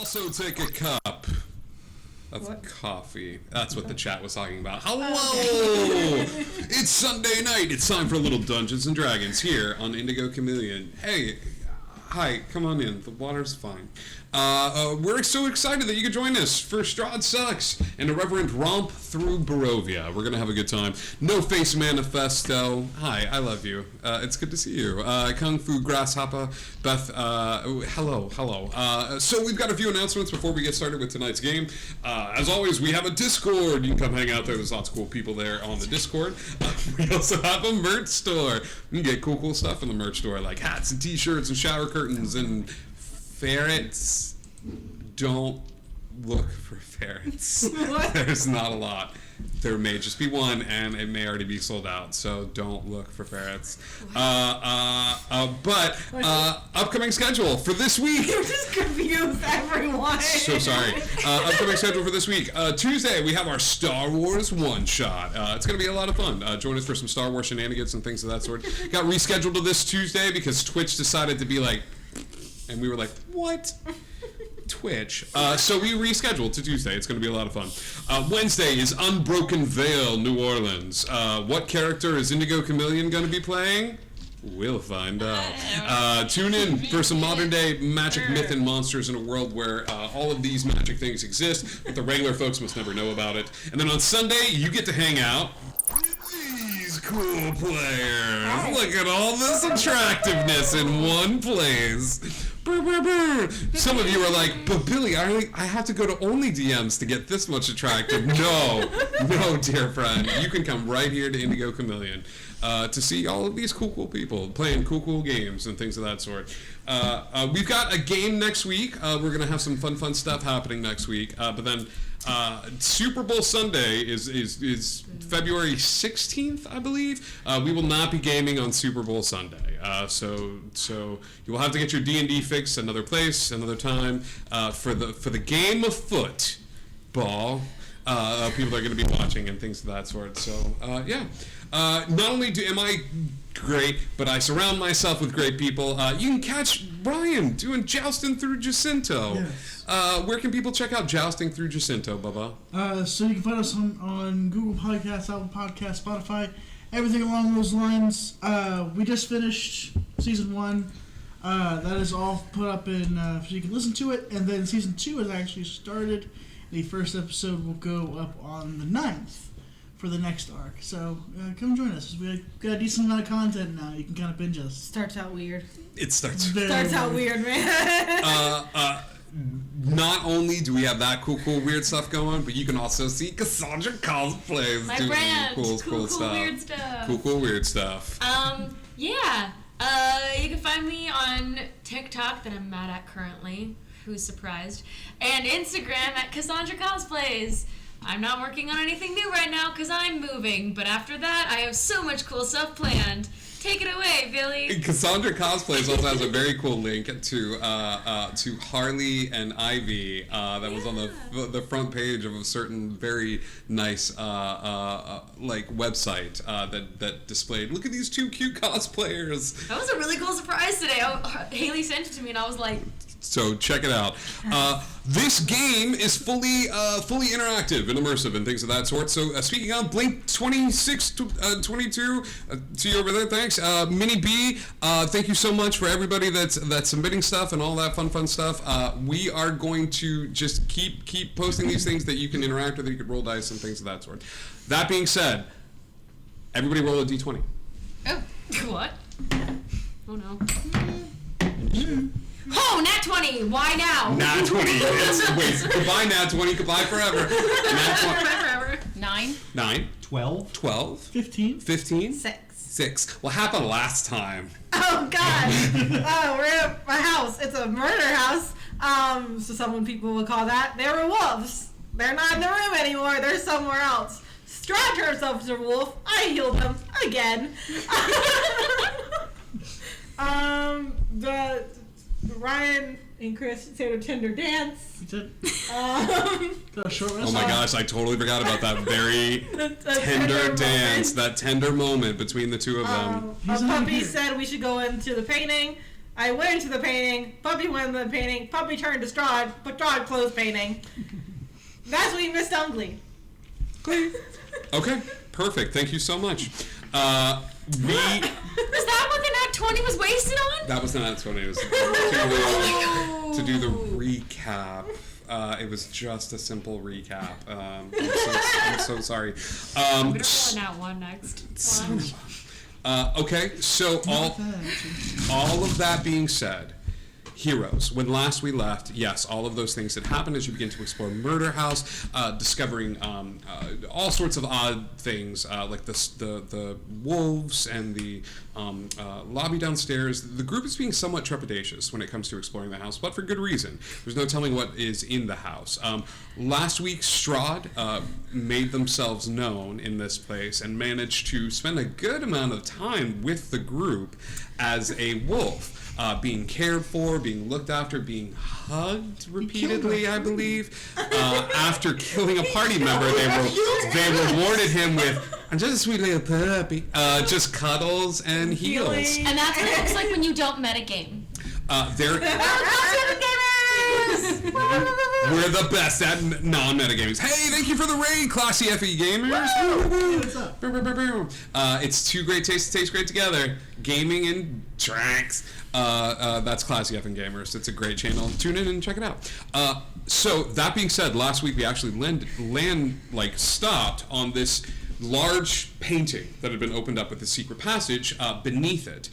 Also take a cup of coffee. That's what the chat was talking about. Hello! It's Sunday night. It's time for a little Dungeons and Dragons here on Indigo Chameleon. Hey, hi, come on in. The water's fine. We're so excited that you could join us for Strahd Sucks and a reverent romp through Barovia. We're going to have a good time. No Face Manifesto. Hi, I love you. It's good to see you. Kung Fu Grasshopper. Beth, hello. So we've got a few announcements before we get started with tonight's game. As always, we have a Discord. You can come hang out there. There's lots of cool people there on the Discord. We also have a merch store. You can get cool stuff in the merch store, like hats and t-shirts and shower curtains and ferrets. Don't look for ferrets. There's not a lot. There may just be one, and it may already be sold out, so don't look for ferrets. But upcoming schedule for this week. You just confused everyone. So sorry. Upcoming schedule for this week. Tuesday, we have our Star Wars one-shot. It's going to be a lot of fun. Join us for some Star Wars shenanigans and things of that sort. Got rescheduled to this Tuesday because Twitch decided to be like, and we were like, what? Twitch. So we rescheduled to Tuesday. It's going to be a lot of fun. Wednesday is Unbroken Veil, New Orleans. What character is Indigo Chameleon going to be playing? We'll find out. Tune in for some modern day magic, myth, and monsters in a world where all of these magic things exist, but the regular folks must never know about it. And then on Sunday, you get to hang out with these cool players. Look at all this attractiveness in one place. Some of you are like, but Billy, I have to go to only DMs to get this much attractive. No, dear friend. You can come right here to Indigo Chameleon to see all of these cool people playing cool games and things of that sort. We've got a game next week. We're going to have some fun stuff happening next week. But then Super Bowl Sunday is February 16th, I believe. We will not be gaming on Super Bowl Sunday. So you will have to get your D&D fix another place, another time for the game of football. People are going to be watching and things of that sort. So yeah. Not only am I great, but I surround myself with great people. You can catch Ryan doing Jousting Through Jacinto. Yes. Where can people check out Jousting Through Jacinto, Bubba? So you can find us on Google Podcasts, Apple Podcasts, Spotify, everything along those lines. We just finished season 1. That is all put up in, so you can listen to it. And then season 2 has actually started. The first episode will go up on the 9th for the next arc. So come join us. We've got a decent amount of content now. You can kind of binge us. Starts out weird. It starts out weird, man. Not only do we have that cool weird stuff going, but you can also see Cassandra cosplays My doing brand. cool stuff. Weird stuff. Cool weird stuff. Yeah. You can find me on TikTok that I'm mad at currently. Who's surprised? And Instagram at Cassandra Cosplays. I'm not working on anything new right now because I'm moving, but after that, I have so much cool stuff planned. Take it away, Billy. Cassandra Cosplays also has a very cool link to Harley and Ivy that was on the front page of a certain very nice like website that displayed. Look at these two cute cosplayers. That was a really cool surprise today. Haley sent it to me, and I was like. So check it out. This game is fully interactive and immersive and things of that sort. So speaking of Blink 2622, to you over there, thanks. Minnie B, thank you so much for everybody that's submitting stuff and all that fun stuff. We are going to just keep posting these things that you can interact with, you can roll dice and things of that sort. That being said, everybody roll a d20. Oh, what? Oh no. Oh, Nat 20! Why now? Nat 20. Wait, goodbye Nat 20, goodbye forever. Nat 20. Forever. 9. 12. 15. 6. What happened last time? Oh, God. We're at my house. It's a murder house. So some people will call that. They were wolves. They're not in the room anymore. They're somewhere else. Strahd turned himself into a wolf. I healed him. Again. Ryan and Chris did a tender dance. Got a short rest. Oh my gosh, I totally forgot about that very tender dance, that tender moment between the two of them. A puppy said we should go into the painting. I went into the painting, Puppy went into the painting, Puppy turned to Strahd, but Strahd closed painting. That's what you missed Ungly. Okay, perfect. Thank you so much. Was that what the Nat 20 was wasted on? That was the Nat 20. It was to do the recap. It was just a simple recap. I'm so sorry. I'm gonna roll a Nat 1 next. Okay, so all of that being said, heroes. When last we left, yes, all of those things that happen as you begin to explore Murder House, discovering all sorts of odd things, like the wolves and the lobby downstairs. The group is being somewhat trepidatious when it comes to exploring the house, but for good reason. There's no telling what is in the house. Last week, Strahd made themselves known in this place and managed to spend a good amount of time with the group as a wolf. Being cared for, being looked after, being hugged repeatedly, I believe. After killing a party member, they rewarded him with, I'm just a sweet little puppy. Just cuddles and heals. And that's what it looks like when you don't metagame. We're the best at non-metagamers. Hey, thank you for the raid, classy FE gamers. What's up? It's two great tastes that taste great together. Gaming and tracks. That's classy effing gamers. It's a great channel. Tune in and check it out. So that being said, last week we actually stopped on this large painting that had been opened up with the secret passage beneath it.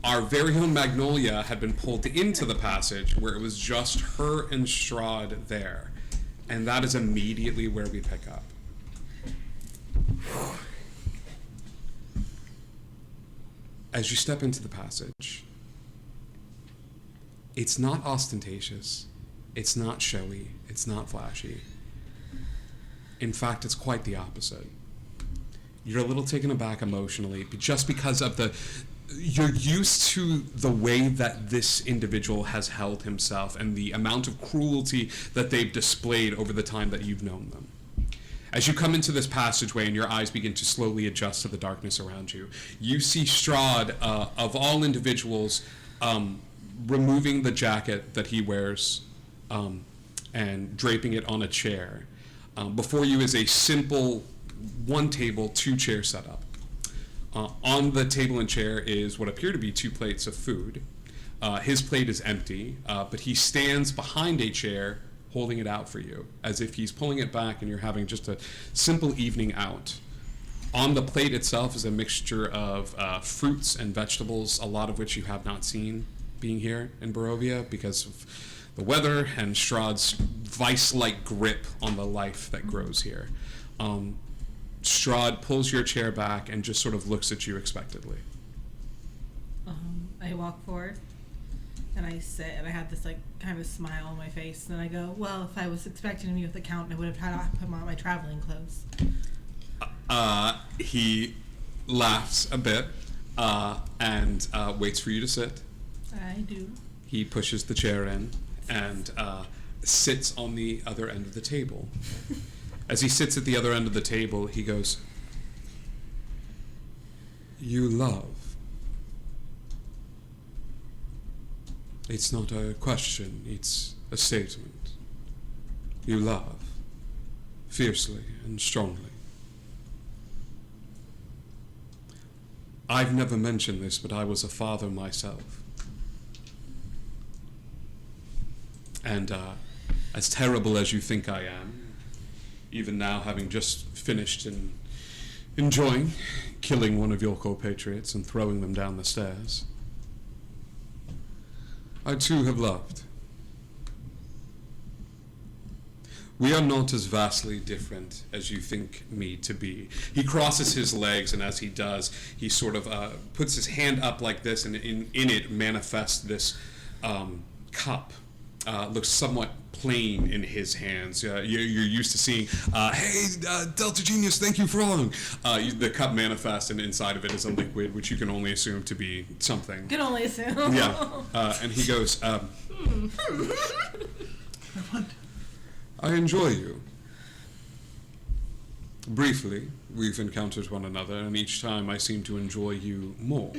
Our very own Magnolia had been pulled into the passage where it was just her and Strahd there. And that is immediately where we pick up. As you step into the passage, it's not ostentatious, it's not showy, it's not flashy. In fact, it's quite the opposite. You're a little taken aback emotionally just because of you're used to the way that this individual has held himself and the amount of cruelty that they've displayed over the time that you've known them. As you come into this passageway and your eyes begin to slowly adjust to the darkness around you, you see Strahd, of all individuals, removing the jacket that he wears and draping it on a chair. Before you is a simple one table, two chair setup. On the table and chair is what appear to be two plates of food. His plate is empty, but he stands behind a chair holding it out for you, as if he's pulling it back and you're having just a simple evening out. On the plate itself is a mixture of fruits and vegetables, a lot of which you have not seen being here in Barovia because of the weather and Strahd's vice-like grip on the life that grows here. Strahd pulls your chair back and just sort of looks at you expectantly. I walk forward and I sit and I have this like kind of smile on my face and I go, well, if I was expecting to meet with the Count, I would have had to put on my traveling clothes. He laughs a bit and waits for you to sit. I do. He pushes the chair in and sits on the other end of the table. As he sits at the other end of the table, he goes, "You love. It's not a question, it's a statement. You love, fiercely and strongly. I've never mentioned this, but I was a father myself. And as terrible as you think I am, even now having just finished and enjoying killing one of your co-patriots and throwing them down the stairs, I too have loved. We are not as vastly different as you think me to be." He crosses his legs, and as he does, he sort of puts his hand up like this, and in it manifests this cup. Looks somewhat plain in his hands. You're used to seeing, hey, Delta Genius, thank you for following. The cup manifests, and inside of it is a liquid, which you can only assume to be something. Can only assume. Yeah. And he goes, I enjoy you. Briefly, we've encountered one another, and each time I seem to enjoy you more.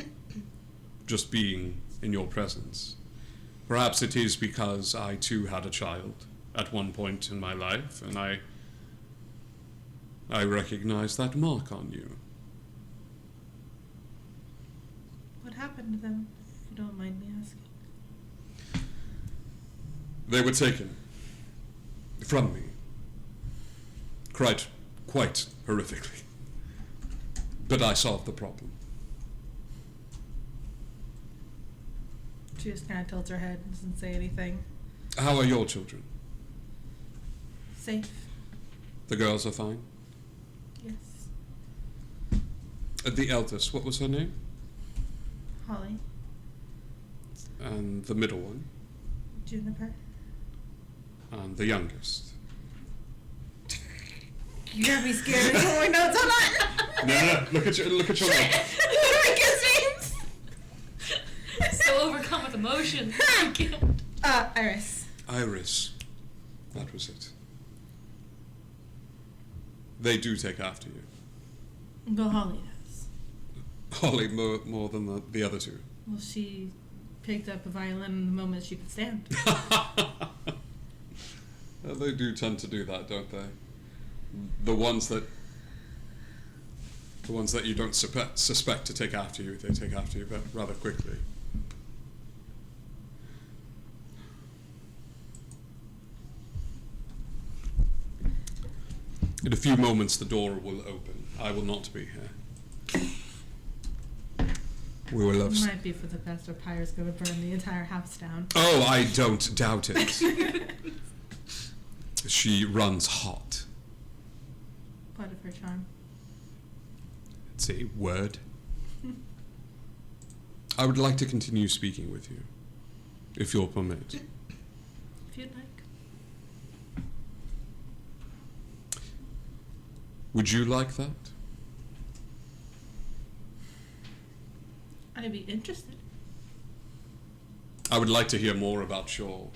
Just being in your presence. Perhaps it is because I too had a child at one point in my life, and I recognize that mark on you. What happened to them, if you don't mind me asking? They were taken from me. Quite horrifically. But I solved the problem. She just kind of tilts her head and doesn't say anything. How are your children? Safe. The girls are fine? Yes. The eldest, what was her name? Holly. And the middle one? Juniper. And the youngest? You got me scared. Oh my notes, hold on. No, look at your name. What are my kids' names? So overcome with emotion. Iris. Iris. That was it. They do take after you. Well, Holly does. Holly more than the other two. Well, she picked up a violin the moment she could stand. They do tend to do that, don't they? The ones that you don't suspect to take after you, they take after you rather quickly. In a few moments, the door will open. I will not be here. We will have... Might be for the best, or Pyre's going to burn the entire house down. Oh, I don't doubt it. She runs hot. Part of her charm. It's a word. I would like to continue speaking with you, if you'll permit. If you'd like. Would you like that? I'd be interested. I would like to hear more about your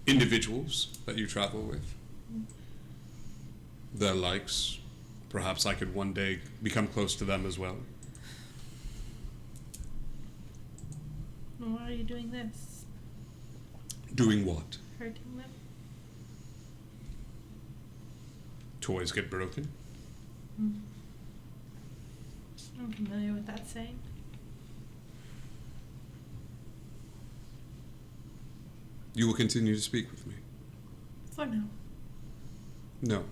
individuals that you travel with. Their likes. Perhaps I could one day become close to them as well. Well, why are you doing this? Doing what? Hurting them? Toys get broken? I'm familiar with that saying. You will continue to speak with me? For now. No.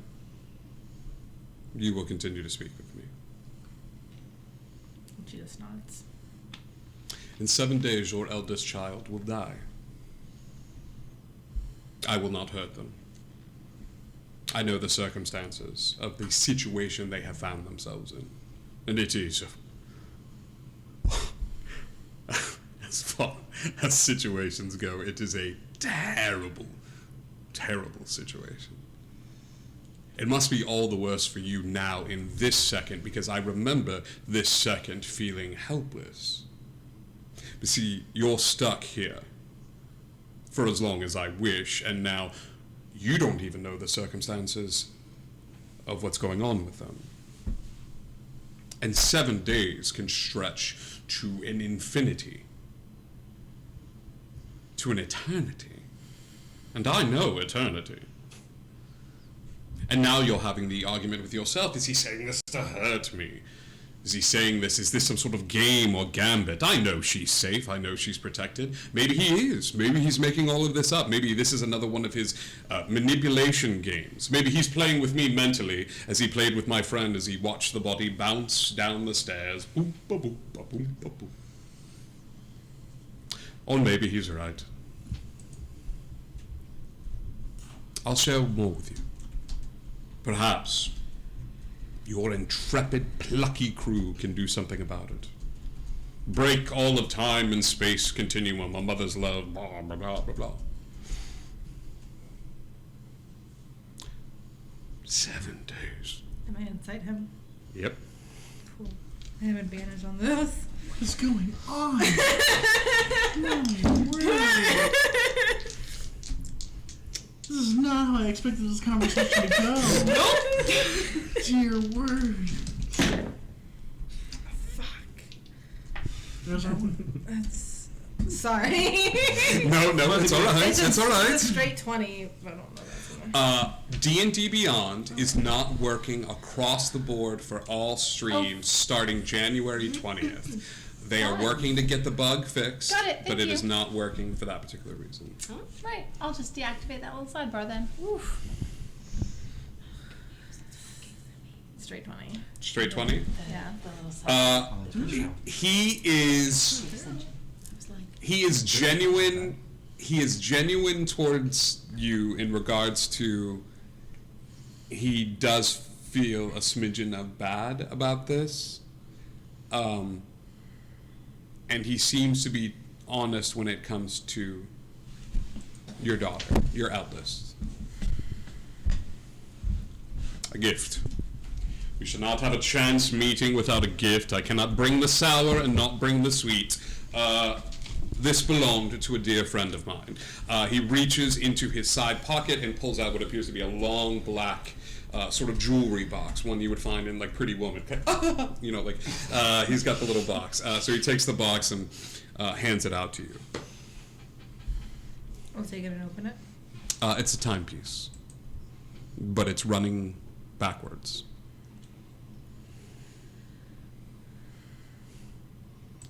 You will continue to speak with me. She just nods. In 7 days, your eldest child will die. I will not hurt them. I know the circumstances of the situation they have found themselves in. And it is, as far as situations go, it is a terrible, terrible situation. It must be all the worse for you now in this second, because I remember this second feeling helpless. But see, you're stuck here for as long as I wish, and now you don't even know the circumstances of what's going on with them. And 7 days can stretch to an infinity, to an eternity. And I know eternity. And now you're having the argument with yourself. Is he saying this to hurt me? Is he saying this? Is this some sort of game or gambit? I know she's safe. I know she's protected. Maybe he is. Maybe he's making all of this up. Maybe this is another one of his manipulation games. Maybe he's playing with me mentally as he played with my friend as he watched the body bounce down the stairs. Boop, ba, boop, ba, boom, ba, boop. Or maybe he's right. I'll share more with you. Perhaps your intrepid, plucky crew can do something about it. Break all of time and space continuum, a mother's love, blah, blah, blah, blah, blah. 7 days. Am I inside him? Yep. Cool. I have advantage on this. What is going on? No way. This is not how I expected this conversation to go. Nope. Dear word. Fuck. There's our one. That's Sorry. No, it's all right. It's all right. It's a straight 20. I don't know that's D&D Beyond is not working across the board for all streams starting January 20th. They are working to get the bug fixed, Got it, but thank it is you. not working for that particular reason. Oh, right. I'll just deactivate that little sidebar then. Oof. straight 20. Straight 20? Yeah. He is genuine. He is genuine towards you in regards to he does feel a smidgen of bad about this. And he seems to be honest when it comes to your daughter, your eldest. A gift. We should not have a chance meeting without a gift. I cannot bring the sour and not bring the sweet. This belonged to a dear friend of mine. He reaches into his side pocket and pulls out what appears to be a long black sort of jewelry box, one you would find in like Pretty Woman. You know, like he's got the little box. So he takes the box and hands it out to you. I'll take it and open it. It's a timepiece, but it's running backwards.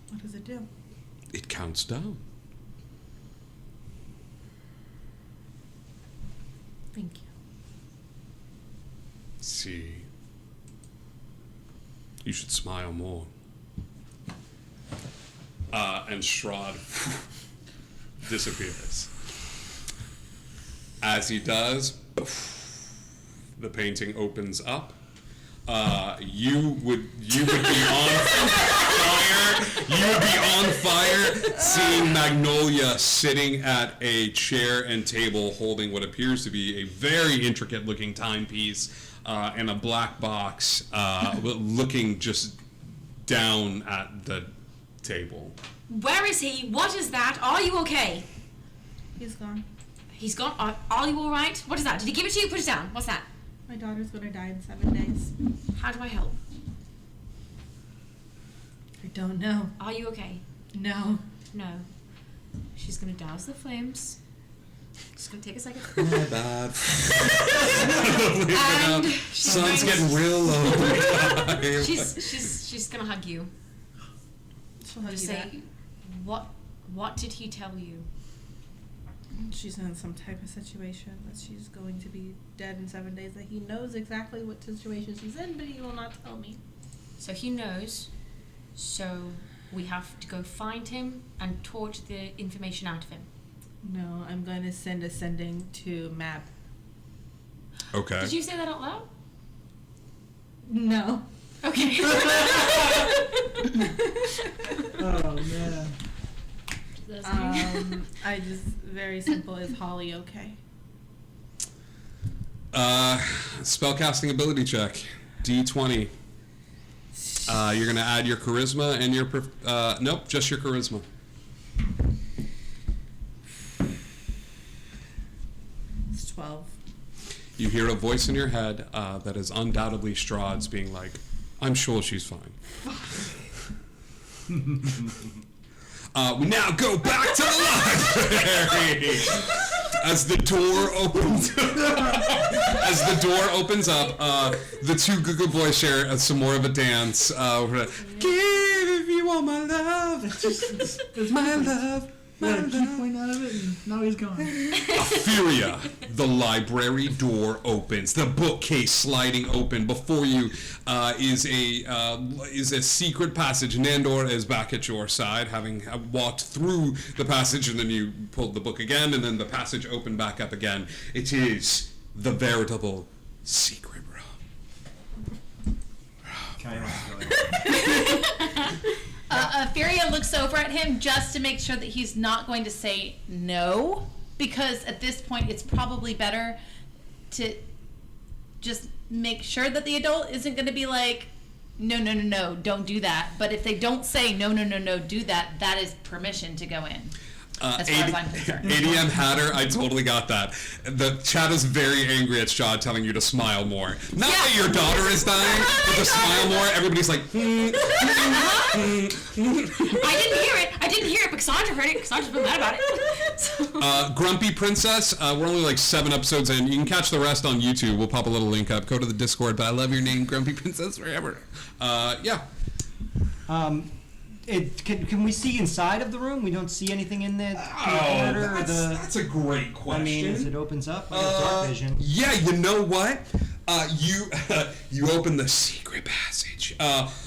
What does it do? It counts down. Thank you. See, you should smile more. And Strahd disappears. As he does, the painting opens up. You would be on fire. You would be on fire seeing Magnolia sitting at a chair and table holding what appears to be a very intricate looking timepiece and a black box looking just down at the table. Where is he? What is that? Are you okay? He's gone. He's gone. Are you all right? What is that? Did he give it to you? Put it down. What's that? My daughter's gonna die in 7 days. How do I help? I don't know. Are you okay? No. No. She's gonna douse the flames. Just gonna take a second. My bad. And Sun's getting real low. she's gonna hug you. She'll hug Just you back. say, what did he tell you? She's in some type of situation that she's going to be dead in 7 days, that he knows exactly what situation she's in, but he will not tell me. So he knows. So we have to go find him and torch the information out of him. No, I'm going to send a sending to Mab. Okay. Did you say that out loud? No. Okay. Oh man. I just, very simple, is Holly okay? Spellcasting ability check. D20. You're gonna add your charisma and your nope, just your charisma. It's 12. You hear a voice in your head that is undoubtedly Strahd's being like, I'm sure she's fine. We now go back to the library. As the door opens up, the two Google Boys share some more of a dance. Give if you want my love, my love. Yeah, key point out of it, and now he's gone. Furia, the library door opens. The bookcase sliding open. Before you is a secret passage. Nandor is back at your side, having walked through the passage, and then you pulled the book again, and then the passage opened back up again. It is the veritable secret room. Can I ask Furia looks over at him just to make sure that he's not going to say no, because at this point it's probably better to just make sure that the adult isn't going to be like, no, don't do that. But if they don't say no, do that, that is permission to go in. As far as I'm concerned. ADM Hatter, I totally got that. The chat is very angry at Strahd telling you to smile more. Not that your daughter is dying, but to smile more, everybody's like, I didn't hear it because Cassandra heard it. Cassandra's been mad about it. So. Grumpy Princess. We're only like 7 episodes in. You can catch the rest on YouTube. We'll pop a little link up. Go to the Discord. But I love your name, Grumpy Princess, forever. Yeah. Can we see inside of the room? We don't see anything in the corridor. That's a great question. I mean, as it opens up, I have dark vision. Yeah, you know what? You open the secret passage.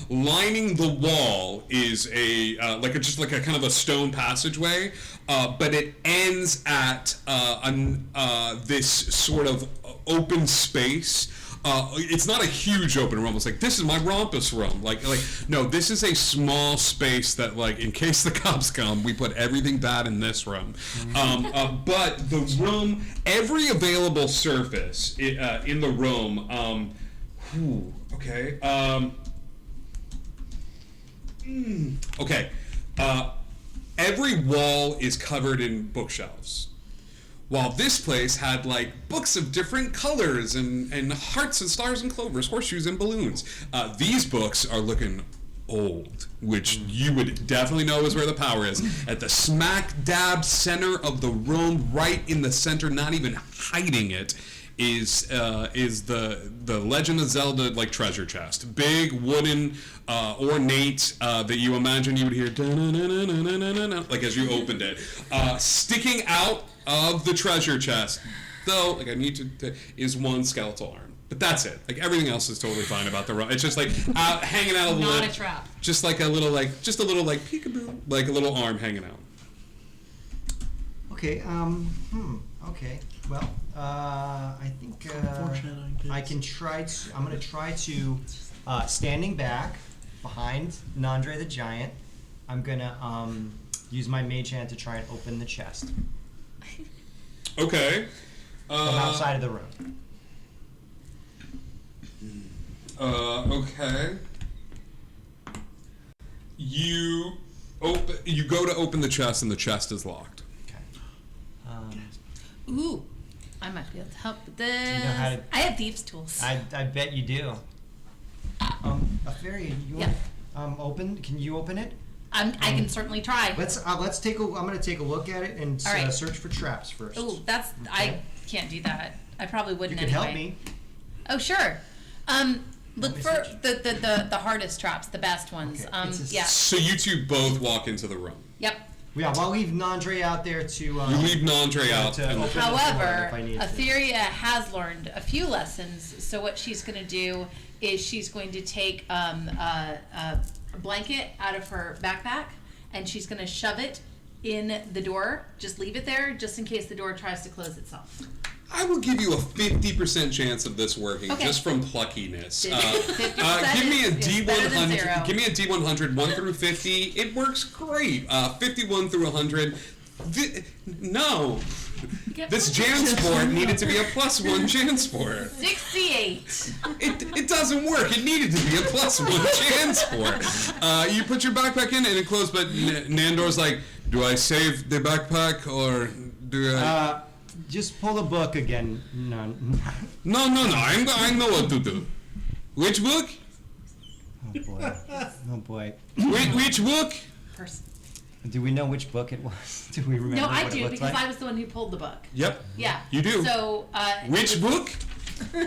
Lining the wall is a just like a kind of a stone passageway, but it ends at this sort of open space. It's not a huge open room. It's like, this is my rompus room. Like no, this is a small space that, like, in case the cops come, we put everything bad in this room. But the room, every available surface in the room. Okay. Okay. Every wall is covered in bookshelves. While this place had, like, books of different colors and hearts and stars and clovers, horseshoes and balloons. These books are looking old, which you would definitely know is where the power is. At the smack dab center of the room, right in the center, not even hiding it, is the Legend of Zelda, like, treasure chest. Big, wooden, ornate, that you imagine you would hear like as you opened it. Sticking out of the treasure chest, though, like, I need to is one skeletal arm. But that's it. Like, everything else is totally fine about the room. It's just like hanging out of the Not lid. a trap. Just like a little peekaboo, like a little arm hanging out. Okay. Okay. Well, I think I can try to. I'm gonna try to, standing back behind Nandre the Giant. I'm gonna use my mage hand to try and open the chest Okay. from outside of the room. Okay. You go to open the chest, and the chest is locked. Okay. Ooh, I might be able to help with this. know how to- I have thieves' tools. I bet you do. Fairy, you Yeah. want open? Can you open it? I can certainly try. Let's take a. I'm gonna take a look at it and All right. search for traps first. Ooh, that's I can't do that. I probably You wouldn't can anyway. help me. Oh sure. Look me for search. the hardest traps, the best ones. Okay, it's a Yeah. So you two both walk into the room. Yep. Yeah, well, I'll leave Nandre out there to. You leave Nandre out. to and open the door However, if I need to. Etheria has learned a few lessons. So what she's going to do is she's going to take a blanket out of her backpack and she's going to shove it in the door. Just leave it there, just in case the door tries to close itself. I will give you a 50% chance of this working, Okay. just from pluckiness. 50% Give me a is better than D100. zero. Give me a D100, 1 through 50. It works great. 51 through 100. No. Get This one. Jansport needed to be a +1 Jansport. 68. It doesn't work. It needed to be a +1 Jansport. You put your backpack in and it closed, but Nandor's like, do I save the backpack or do I... Just pull the book again. No. No. I know what to do. Which book? Oh boy. Oh boy. Which book? Person. Do we know which book it was? Do we remember No, I what it do looked because like? I was the one who pulled the book. Yep. Yeah. You do. So Which book? the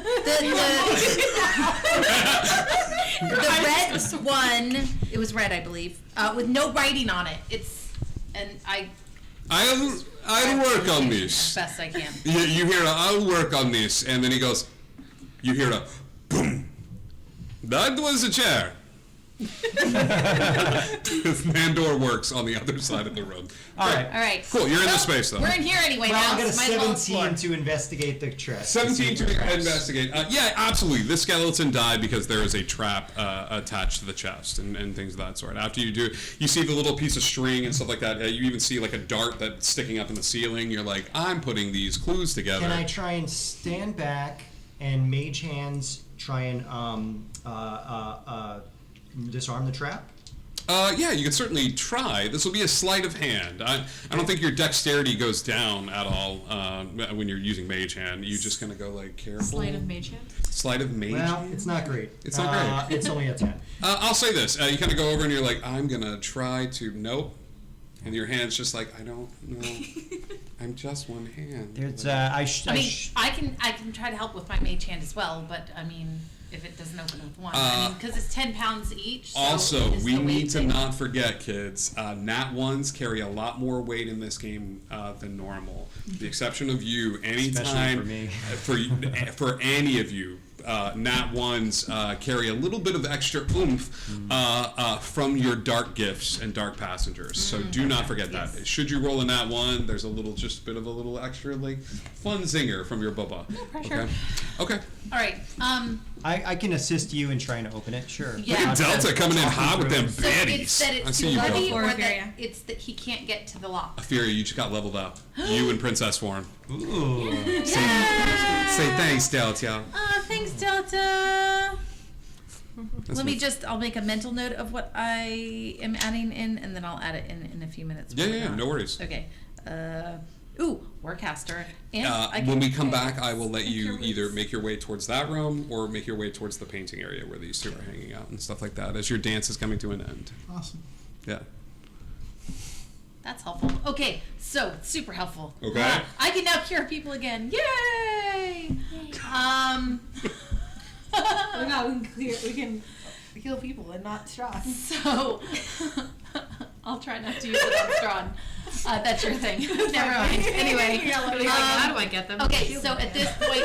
red one, it was red, I believe, with no writing on it. I'll work on this. Best I can. You hear I'll work on this, and then he goes, you hear a boom. That was a chair. Nandor works on the other side of the room. All right. All right. Cool, you're in the Well, space, though. We're in here anyway Well, now. I'll get a so might as well 17 explore. to investigate the chest. 17 to traps. investigate. Yeah, absolutely. This skeleton died because there is a trap attached to the chest and things of that sort. After you do, you see the little piece of string and stuff like that. You even see like a dart that's sticking up in the ceiling. You're like, I'm putting these clues together. Can I try and stand back and mage hands try and disarm the trap? Yeah, you can certainly try. This will be a sleight of hand. I don't think your dexterity goes down at all when you're using mage hand. You just kind of go like careful. Sleight of mage hand. Sleight of mage Well, hand? it's not great. It's not great. It's only a 10. I'll say this. You kind of go over and you're like, I'm going to try to... Nope. And your hand's just like, I don't know. I'm just one hand. There's I can try to help with my mage hand as well, but I mean, if it doesn't open with one, because it's 10 pounds each. So also, it's we the weight need to thing. not forget, kids. Nat ones carry a lot more weight in this game than normal. The exception of you, anytime Especially for me. for any of you. Nat ones carry a little bit of extra oomph from your dark gifts and dark passengers. So do not forget that. Should you roll a nat one, there's a little extra like fun zinger from your bubba. No pressure. Okay. All right. I can assist you in trying to open it. Sure. Yeah. Look at Delta coming in hot with them So baddies. it's that I it's see too you, heavy, Delta. or that it's that he can't get to the lock. Afiria, you just got leveled up. You and Princess Form. Ooh. Say thanks, Delta. Thanks, Delta. That's I'll make a mental note of what I am adding in, and then I'll add it in a few minutes. Yeah, no worries. Okay. Warcaster. And When we come back, I will let you your either ways. make your way towards that room or make your way towards the painting area where these two are hanging out and stuff like that as your dance is coming to an end. Awesome. Yeah. That's helpful. Okay, so super helpful. Okay. I can now cure people again. Yay! Oh no, we can kill people and not Strahd. So I'll try not to use it on Strahd. That's your thing. Never mind. Anyway, How do I get them? okay. So at this point,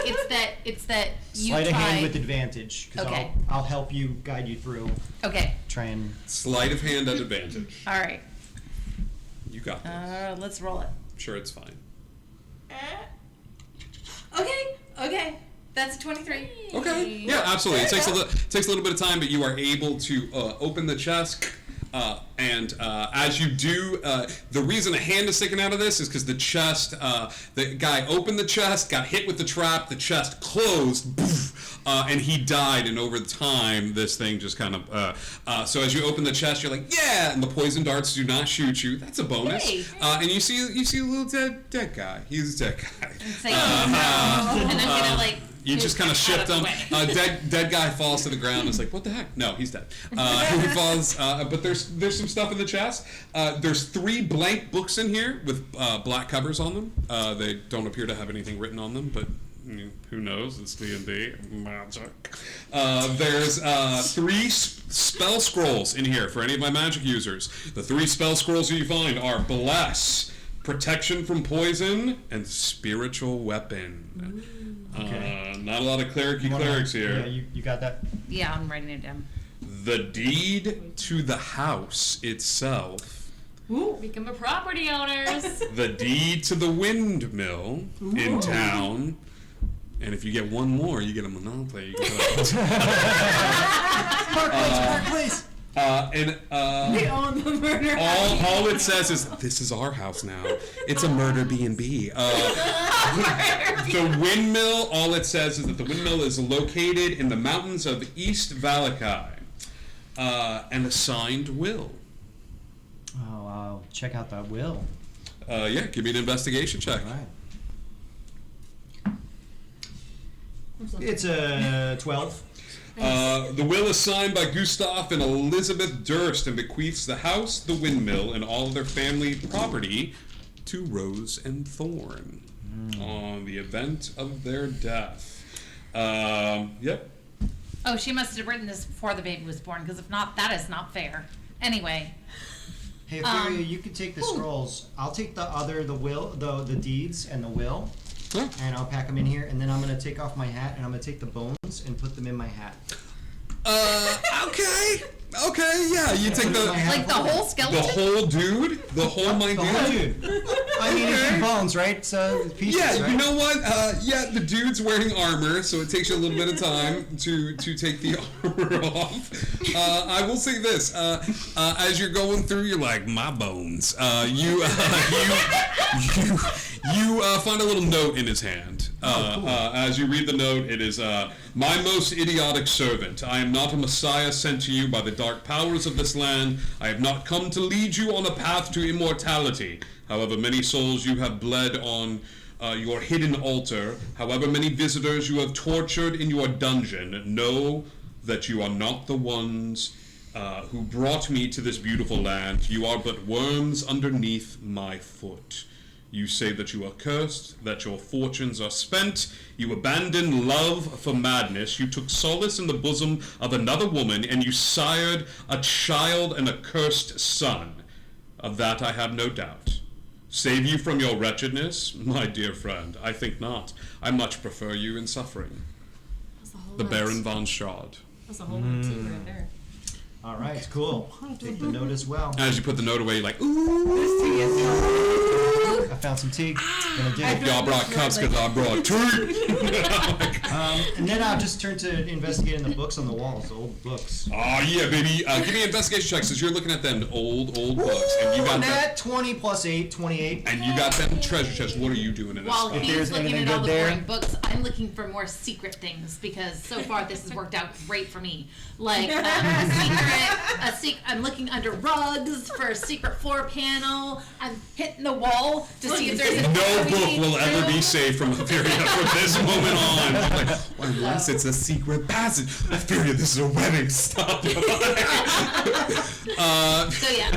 it's that you Sleight of try. hand with advantage, because Okay. I'll help you, guide you through. Okay. Try and Sleight of hand at advantage. All right. You got this. Let's roll it. I'm sure it's fine. Okay. That's a 23. Okay. Yeah, absolutely. It takes a little bit of time, but you are able to open the chest. And as you do, the reason a hand is sticking out of this is because the chest, the guy opened the chest, got hit with the trap, the chest closed, poof, and he died. And over time, this thing just kind of. So as you open the chest, you're like, yeah, and the poison darts do not shoot you. That's a bonus. Yay. And you see a little dead guy. He's a dead guy. It's like, and I'm gonna like. You just kind of shift him. Dead guy falls to the ground. It's like, what the heck? No, he's dead. He falls. But there's some stuff in the chest. There's 3 blank books in here with black covers on them. They don't appear to have anything written on them, but who knows? It's D&D magic. There's 3 spell scrolls in here for any of my magic users. The 3 spell scrolls that you find are Bless, Protection from Poison, and Spiritual Weapon. Okay. Not a lot of clerics here. Yeah, you got that. Yeah, I'm writing it down. The deed to the house itself. Ooh, become a property owners. The deed to the windmill in town. And if you get one more, you get a monopoly. You can Park place. We own the murder. all it says is, this is our house now. It's a murder B&B. The windmill, all it says is that the windmill is located in the mountains of East Valakai. An assigned will. Oh, I'll check out that will. Yeah, give me an investigation check. All right. It's a 12. The will is signed by Gustav and Elizabeth Durst and bequeaths the house, the windmill, and all of their family property to Rose and Thorn on the event of their death. Yep. Oh, she must have written this before the baby was born, because if not, that is not fair. Anyway. Hey, Ophelia, you can take the scrolls. I'll take the will, the deeds and the will, Huh? and I'll pack them in here. And then I'm gonna take off my hat and I'm gonna take the bones and put them in my hat. Okay, yeah, you take Like the whole the skeleton? whole dude, the whole my The whole dude. dude. I mean, it's bones, right? So pieces, Yeah, right? you know what? Yeah, the dude's wearing armor, so it takes you a little bit of time to take the armor off. I will say this: as you're going through, you're like, my bones. You find a little note in his hand. Cool. As you read the note, it is, my most idiotic servant. I am not a messiah sent to you by the dark powers of this land. I have not come to lead you on a path to immortality. However many souls you have bled on your hidden altar, however many visitors you have tortured in your dungeon, know that you are not the ones who brought me to this beautiful land. You are but worms underneath my foot. You say that you are cursed, that your fortunes are spent. You abandoned love for madness. You took solace in the bosom of another woman, and you sired a child and a cursed son. Of that I have no doubt. Save you from your wretchedness? My dear friend, I think not. I much prefer you in suffering. The Baron von Strahd. That's a whole lot of tea right there. All right, cool. Take the note as well. As you put the note away, you're like, ooh. This tea is I found some tea. Gonna get it. Y'all brought cups because I brought tea. And then I'll just turn to investigating the books on the walls, the old books. Oh yeah, baby. Give me an investigation check since you're looking at them old books, and you got that 20 plus 8, 28. And you got them treasure chests. What are you doing in this While spot? he's looking anything at all good the there? boring books, I'm looking for more secret things because so far this has worked out great for me. Like I'm looking under rugs for a secret floor panel. I'm hitting the wall to see if there's No book will ever be safe from Etheria from this moment on. Like, unless it's a secret passage. Etheria, this is a wedding. Stop.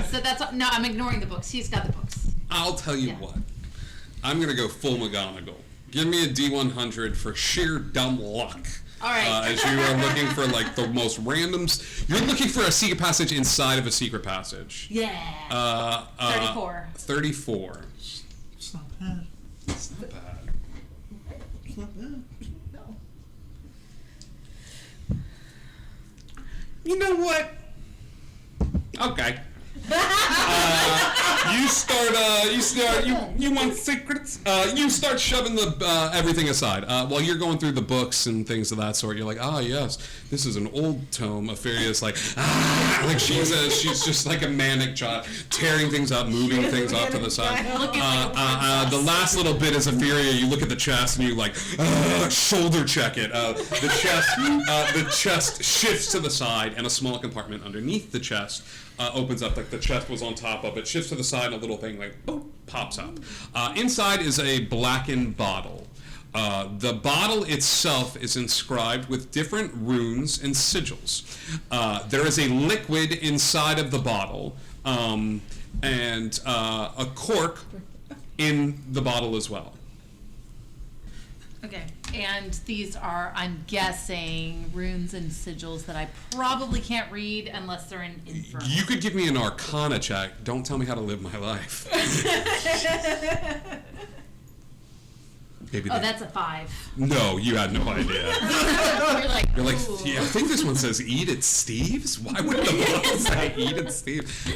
So that's no. I'm ignoring the books. He's got the books. I'll tell you what. I'm gonna go full McGonagall. Give me a D100 for sheer dumb luck. All right. As you are looking for like the most randoms, you're looking for a secret passage inside of a secret passage. Yeah. 34. 34. It's not bad. It's not bad. It's not bad. You know what? Okay. You want secrets? You start shoving the everything aside. While you're going through the books and things of that sort, you're like, yes, this is an old tome. Epheria's like, like she's just like a manic child, tearing things up, moving things off to the side. The last little bit is Epheria. You look at the chest and you like, shoulder check it. The chest shifts to the side, and a small compartment underneath the chest opens up. Like the chest was on top of it, shifts to the side, and a little thing like boop, pops up. Inside is a blackened bottle. The bottle itself is inscribed with different runes and sigils. There is a liquid inside of the bottle, and a cork in the bottle as well. Okay. And these are, I'm guessing, runes and sigils that I probably can't read unless they're in Infernal. You could give me an Arcana check. Don't tell me how to live my life. Maybe that's a 5. No, you had no idea. You're like, yeah, I think this one says "Eat at Steve's." Why would the book say "Eat at Steve's"?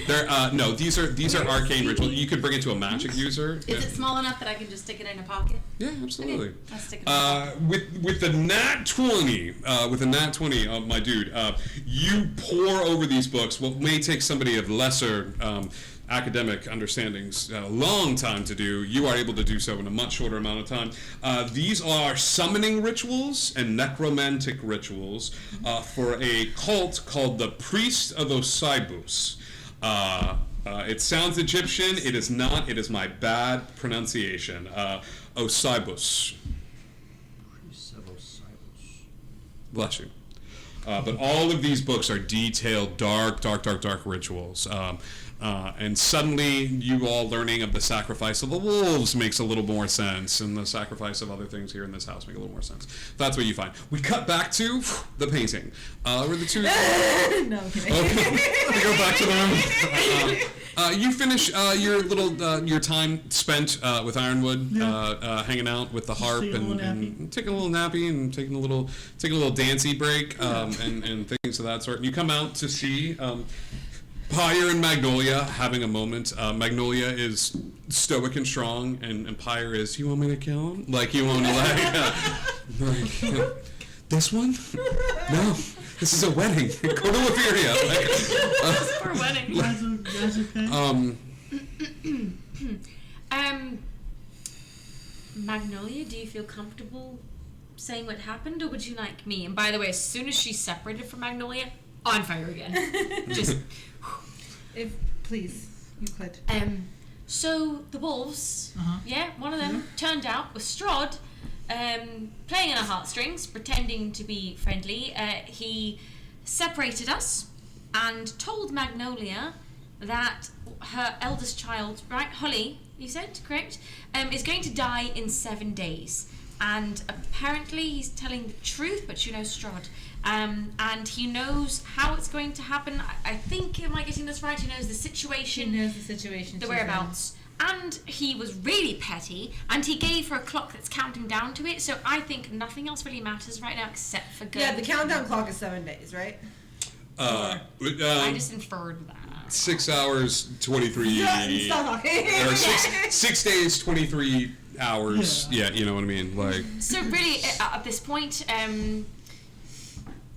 No, these are arcane rituals. You could bring it to a magic user. Is it small enough that I can just stick it in a pocket? Yeah, absolutely. Okay, I'll stick it in a pocket. With the nat 20, my dude, you pour over these books. What may take somebody of lesser academic understandings a long time to do, you are able to do so in a much shorter amount of time. These are summoning rituals and necromantic rituals for a cult called the Priest of Osibus. It sounds Egyptian. It is not. It is my bad pronunciation. Osibus. Priest of Osibus. Bless you. But all of these books are detailed, dark rituals. And suddenly, you all learning of the sacrifice of the wolves makes a little more sense, and the sacrifice of other things here in this house make a little more sense. That's what you find. We cut back to the painting. Where the two... No, I'm kidding. Okay, we go back to the room. You finish your time spent with Ironwood, hanging out with the harp and taking a little nappy and taking a little dancey break and things of that sort. And you come out to see Pyre and Magnolia having a moment. Magnolia is stoic and strong, and Pyre is, you want me to kill him? Like, you want to this one? No. This is a wedding. Go to Etheria. For a wedding. You guys okay? Magnolia, do you feel comfortable saying what happened, or would you like me? And by the way, as soon as she's separated from Magnolia, on fire again. Just... If, please, you could. So the wolves, one of them turned out with Strahd, playing in our heartstrings, pretending to be friendly. He separated us, and told Magnolia that her eldest child, right, Holly, you said, correct, is going to die in 7 days. And apparently he's telling the truth, but she knows Strahd. And he knows how it's going to happen. I think, am I getting this right? He knows the situation. She knows the situation. The whereabouts. And he was really petty, and he gave her a clock that's counting down to it, so I think nothing else really matters right now except for going. Yeah, the countdown clock is 7 days, right? I just inferred that. 6 hours, 23... Stop talking. or 6 days, 23 hours. Yeah, you know what I mean? Like. So really, at this point,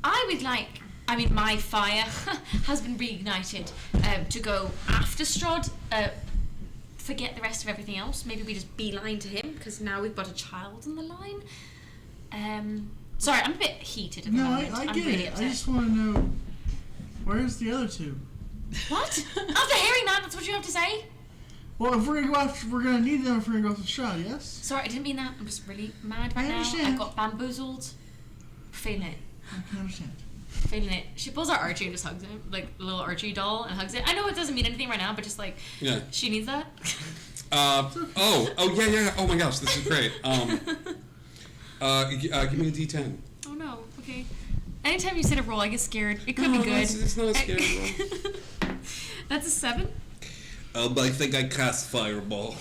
I would like... I mean, my fire has been reignited to go after Strahd. Forget the rest of everything else. Maybe we just beeline to him, because now we've got a child on the line. Sorry, I'm a bit heated at the moment. I I'm get really it. upset. I just want to know, where's the other two? What? After hearing that, that's what you have to say? Well, if we're gonna go after, we're gonna need them if we're gonna go after Strahd, yes? Sorry, I didn't mean that. I'm just really mad right I now. understand. I got bamboozled. Feeling it. I can understand. Feeling it. She pulls out Archie and just hugs him, like a little Archie doll, and hugs it. I know it doesn't mean anything right now, but just like, Yeah. she needs that. Yeah. Oh my gosh, this is great. Give me a D10. Oh no. Okay. Anytime you say a roll, I get scared. It could be good. It's not a scary roll. That's a 7. I think I cast Fireball.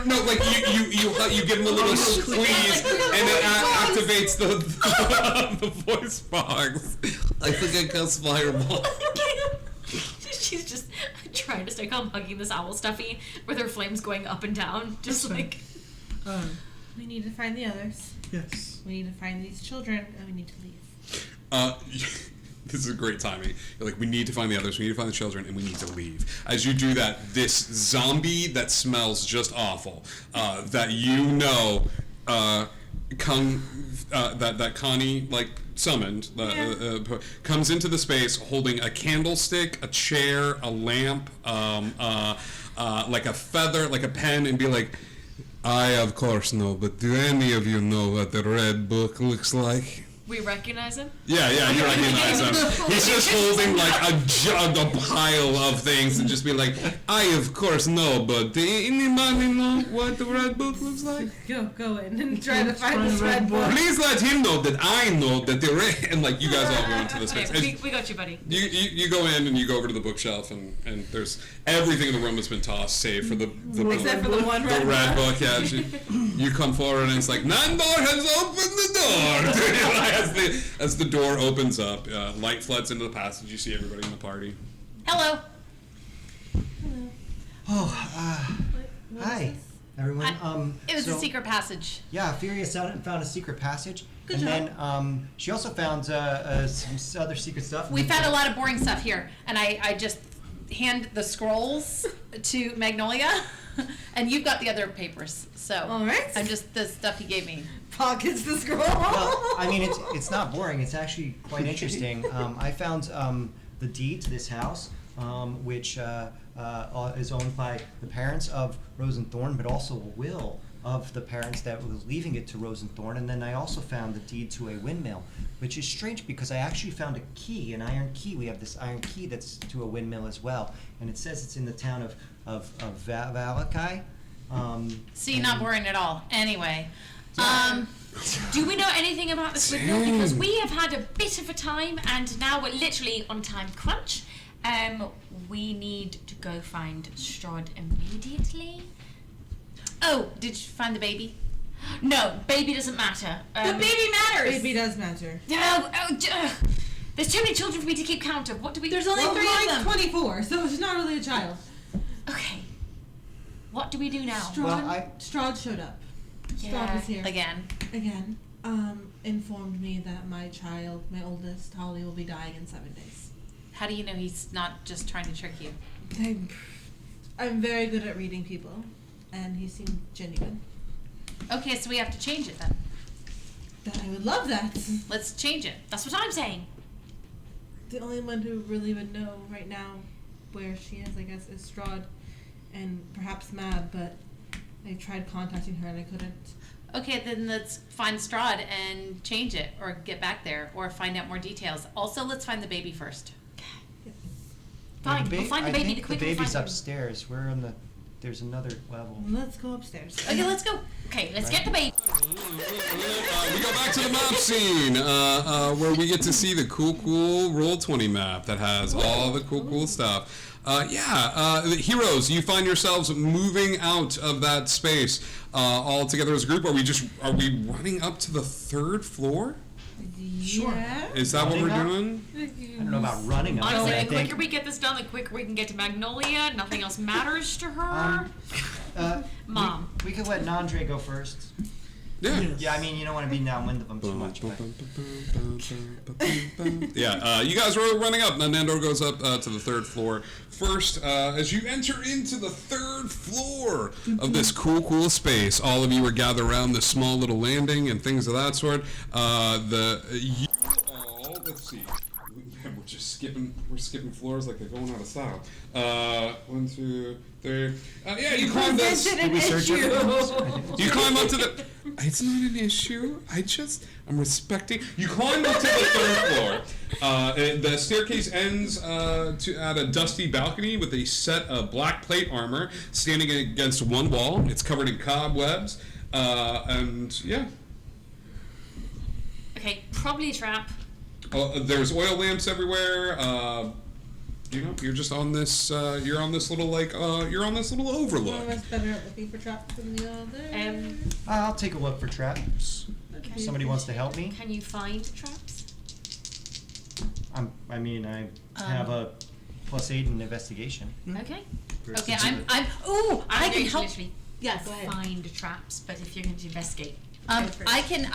No, like you give him a little squeeze and it activates the voice box. I think I cast Fireball. She's just trying to stay calm, hugging this owl stuffy with her flames going up and down, just like... We need to find the others. Yes. We need to find these children, and we need to leave. This is great timing. You're like, we need to find the others, we need to find the children, and we need to leave. As you do that, this zombie that smells just awful, that you know, that Connie, like, summoned, comes into the space holding a candlestick, a chair, a lamp, like a feather, like a pen, and be like, I, of course, know, but do any of you know what the red book looks like? We recognize him? Yeah, you recognize him. He's just holding like a pile of things and just be like, I of course know, but do anybody know what the red book looks like? Go in and try to find this red book. Please let him know that I know that the red... And like, you guys all go into the space. Okay, we got you, buddy. You go in and you go over to the bookshelf and there's everything in the room has been tossed save for the Except for the one the red book. Yeah, you come forward and it's like, Nandor has opened the door. As the door opens up, light floods into the passage. You see everybody in the party. Hello. Hi, everyone. It was a secret passage. Yeah, Furious found a secret passage. Good job. Then she also found some other secret stuff. We found a lot of boring stuff here, and I just hand the scrolls to Magnolia, and you've got the other papers. So all right. I'm just the stuff he gave me. Pockets the scroll. Well, I mean, it's not boring. It's actually quite interesting. I found the deed to this house, which is owned by the parents of Rosenthorn, but also a will of the parents that was leaving it to Rosenthorn. And then I also found the deed to a windmill, which is strange because I actually found a key, an iron key. We have this iron key that's to a windmill as well, and it says it's in the town of Valakai. See, not boring at all. Anyway. Do we know anything about this windmill? Because we have had a bit of a time, and now we're literally on time crunch. We need to go find Strahd immediately. Oh, did you find the baby? No, baby doesn't matter. The baby matters. Baby does matter. There's too many children for me to keep count of. What do we... There's only 3 of them. 24, so she's not really a child. Okay. What do we do now? Strahd showed up. Yeah. Strahd was here. Again. Informed me that my child, my oldest, Holly, will be dying in 7 days. How do you know he's not just trying to trick you? I'm very good at reading people, and he seemed genuine. Okay, so we have to change it then. Then I would love that. Let's change it. That's what I'm saying. The only one who really would know right now where she is, I guess, is Strahd and perhaps Mab, but I tried contacting her and I couldn't. Okay, then let's find Strahd and change it, or get back there, or find out more details. Also, let's find the baby first. Fine, we'll find the baby. The quicker we baby's find him. upstairs. There's another level. Let's go upstairs. Okay, let's go. Okay, let's get the baby. We go back to the map scene, where we get to see the cool Roll20 map that has all the cool stuff. The heroes, you find yourselves moving out of that space all together as a group. Are we running up to the 3rd floor? Sure. Yeah. Is that what we're doing? I don't know about running. Honestly, I the quicker we get this done, the quicker we can get to Magnolia. Nothing else matters to her. Mom. We could let Nandre go first. Yeah. Yes. Yeah, I mean, you don't want to be downwind of them too much. But. Yeah, you guys are running up. Now Nandor goes up to the 3rd floor first. As you enter into the 3rd floor of this cool space, all of you are gathered around this small little landing and things of that sort. Let's see. We're just skipping floors like they're going out of style. 1, 2, 3. Yeah, you climb this. Did we search everything? You climb up to the. It's not an issue. I'm respecting. You climb up to the 3rd floor. The staircase ends at a dusty balcony with a set of black plate armor standing against one wall. It's covered in cobwebs. And yeah. Okay, probably a trap. There's oil lamps everywhere. You're just on this. You're on this little overlook. One of us better at looking for traps than the other. I'll take a look for traps. Okay. Somebody wants to help me? Can you find traps? I have a +8 in investigation. Okay. Okay, I can help. Literally Yeah, go ahead. find traps, but if you're going to investigate. I can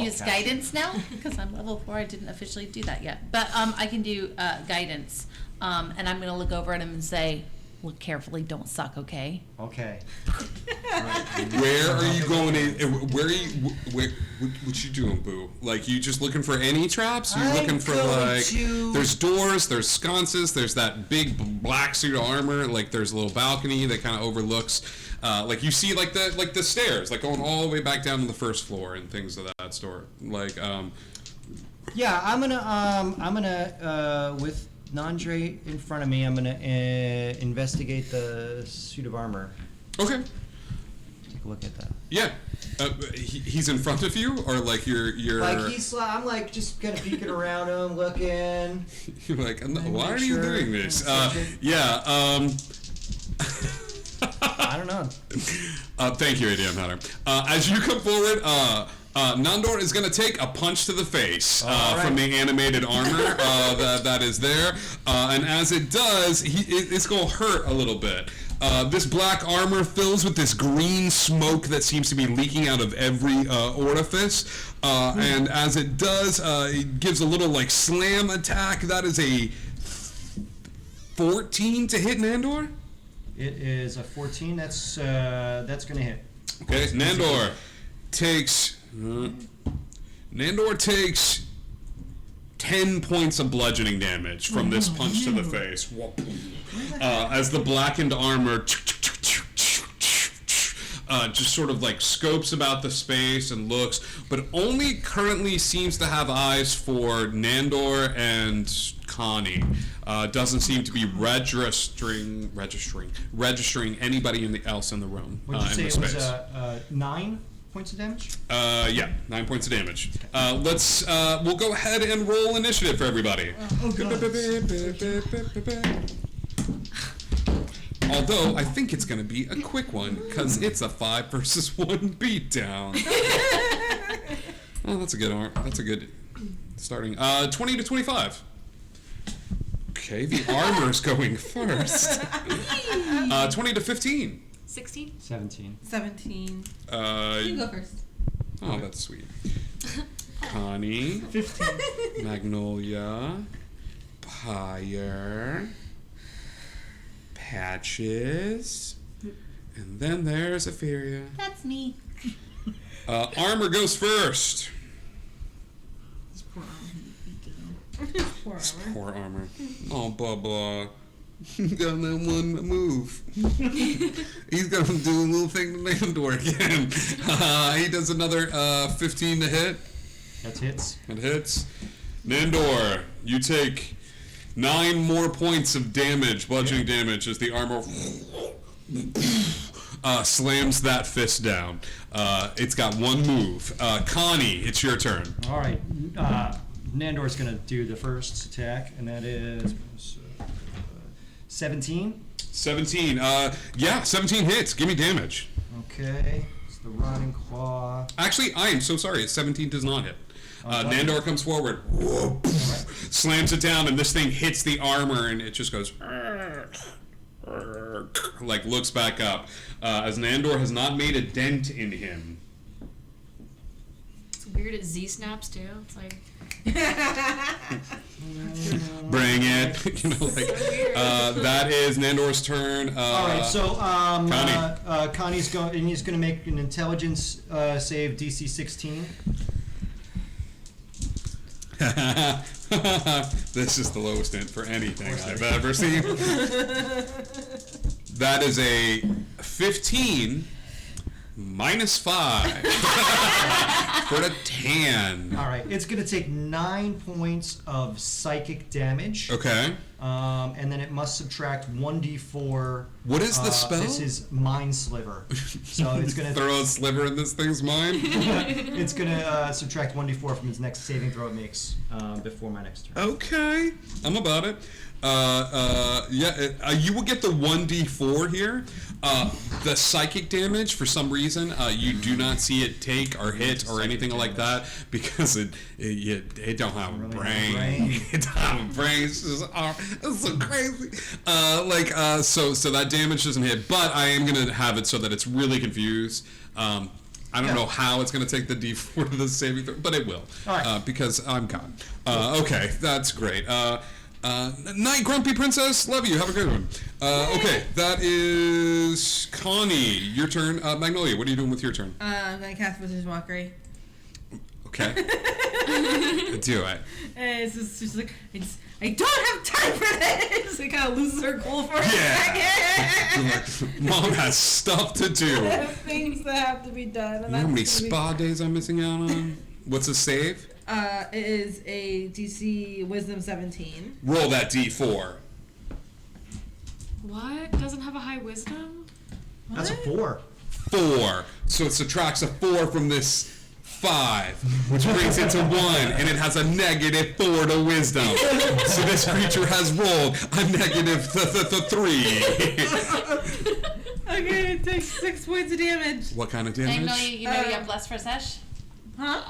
use gotcha. guidance now because I'm level 4. I didn't officially do that yet, but I can do guidance, and I'm gonna look over at him and say, "Look carefully, don't suck, okay?" Okay. Where are you going? What you doing, Boo? Like, you just looking for any traps? You looking for There's doors, there's sconces, there's that big black suit of armor. Like, there's a little balcony that kind of overlooks. Like, you see like the stairs, like going all the way back down to the 1st floor and things of that sort. Like, Yeah, I'm gonna with Nandre in front of me, I'm gonna investigate the suit of armor. okay, Take a look at that. yeah. He's in front of you, or like you're. Like I'm like just kind of peeking around him, looking. You're like, why are make you sure doing this? it's Yeah. I don't know. Thank you, ADM Hatter. As you come forward, Nandor is going to take a punch to the face from the animated armor that is there. And as it does, it's going to hurt a little bit. This black armor fills with this green smoke that seems to be leaking out of every orifice. And as it does, it gives a little like slam attack. That is a 14 to hit Nandor. It is a 14. That's gonna hit. Okay, Nandor takes 10 points of bludgeoning damage from this punch to the face. As the blackened armor just sort of like scopes about the space and looks, but only currently seems to have eyes for Nandor and Connie. Doesn't seem to be registering anybody else in the room. Would you say in it the was space. 9 points of damage? Yeah, 9 points of damage. We'll go ahead and roll initiative for everybody. Although I think it's going to be a quick one because it's a 5 versus 1 beatdown. Oh, that's a good starting. 20 to 25. Okay, the armor's going first. 20 to 15. 16. 17. 17. You can go first. Oh, that's sweet. Connie, 15. Magnolia, Pyre, Patches, and then there's Etheria. That's me. Armor goes first. This poor arm beat down. Poor armor. Poor armor. Oh, blah blah. Got that one move. He's gonna do a little thing to Nandor again. He does another 15 to hit. That hits. It hits. Nandor, you take 9 more points of damage, bludgeoning damage, as the armor slams that fist down. It's got one move. Connie, it's your turn. All right. Nandor's going to do the first attack, and that is 17. 17. 17 hits. Give me damage. Okay. It's the Rotting Claw. Actually, I am so sorry. 17 does not hit. Okay. Nandor comes forward, slams it down, and this thing hits the armor, and it just goes, like, looks back up. As Nandor has not made a dent in him. It's weird at Z snaps too. It's like Bring it. That is Nandor's turn. All right, so Connie. Connie's going, and he's going to make an intelligence save, DC 16. This is the lowest int for anything I've ever seen. That is a 15 minus 5 for the 10. All right, it's going to take 9 points of psychic damage. Okay. And then it must subtract 1d4. What is the spell? This is Mind Sliver. So it's going to throw a sliver in this thing's mind. it's going to subtract 1d4 from its next saving throw it makes before my next turn. Okay, I'm about it. You will get the 1d4 here. The psychic damage, for some reason, you do not see it take or hit or anything like that because it don't have a brain. It don't have a brain. It's just it's so crazy. So that damage doesn't hit, but I am gonna have it so that it's really confused. I don't know how it's going to take the D4 to the saving throw, but it will. All right. Because I'm gone. Okay, that's great. Night, Grumpy Princess. Love you. Have a good one. Okay, that is Connie. Your turn. Magnolia, what are you doing with your turn? I'm going to cast Wizard's Mockery. Okay. Do it. And it's just like, I don't have time for this! It kind of loses her cool for a second. Mom has stuff to do. I have things that have to be done. You know how many spa days I'm missing out on? What's a save? It is a DC Wisdom 17. Roll that D4. what? Doesn't have a high wisdom? That's a 4. 4. So it subtracts a 4 from this 5, which brings it to 1, and it has a negative 4 to wisdom. So this creature has rolled a negative 3. Okay, it takes 6 points of damage. What kind of damage? Magnolia, you know you have blessed for sesh? Huh?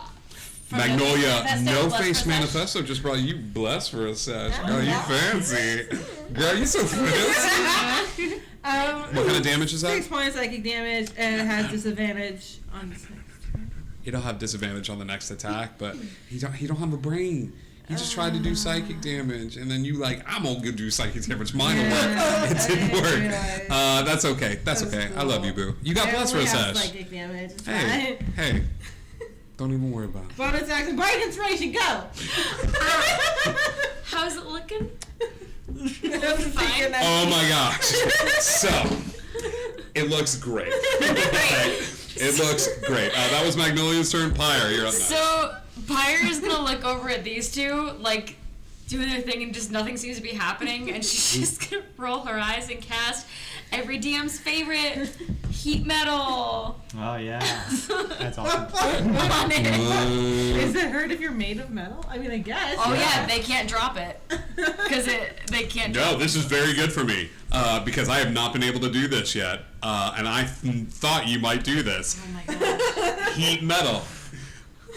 Magnolia, no blessed face for manifesto just brought you blessed for a sesh. Girl, you fancy. Girl, you so fancy. What kind of damage is 6 that? points of psychic damage, and it has disadvantage on this next turn. It'll have disadvantage on the next attack, but he don't have a brain. He just tried to do psychic damage, and then you like, I'm gonna go do psychic damage. Mine will work. It didn't work. That's okay. That's okay. Cool. I love you, boo. You got blessed for a sesh. Psychic damage. It's Hey, fine. hey. Don't even worry about it. Bonus action, Bright Inspiration, go! How's it looking? Fine. Oh my gosh. So, it looks great. It looks great. That was Magnolia's turn. Pyre, you're up next. So Pyre is gonna look over at these two, like doing their thing, and just nothing seems to be happening, and she's just gonna roll her eyes and cast every DM's favorite heat metal Oh, yeah. That's awesome. on it. Is it hurt if you're made of metal? I mean, I guess. Oh yeah, they can't drop it because they can't. No, this is very good for me because I have not been able to do this yet, and I thought you might do this. Oh my god. Heat metal.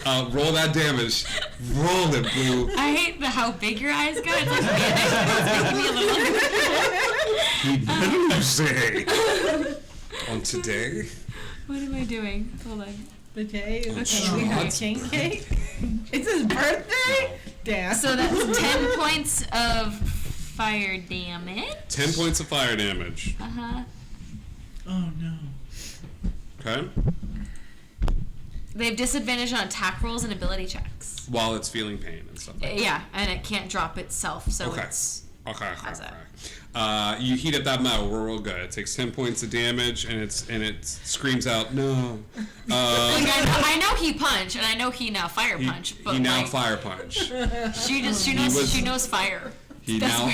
Roll that damage. Roll it, boo. I hate how big your eyes got. It's like making me a little. Heat metal, you say? On today? What am I doing? Hold on. Okay, Oh, we have king cake. It's his birthday? Damn. So that's 10 points of fire damage. 10 points of fire damage. Uh-huh. Oh no. Okay? They have disadvantage on attack rolls and ability checks. While it's feeling pain and stuff like that. Yeah, and it can't drop itself, so Okay. it's Okay. How's that? You heat up that metal real good. It takes 10 points of damage, and it screams out, no. I know he punch, and I know he now fire punch, but he now fire punch. She knows fire. He now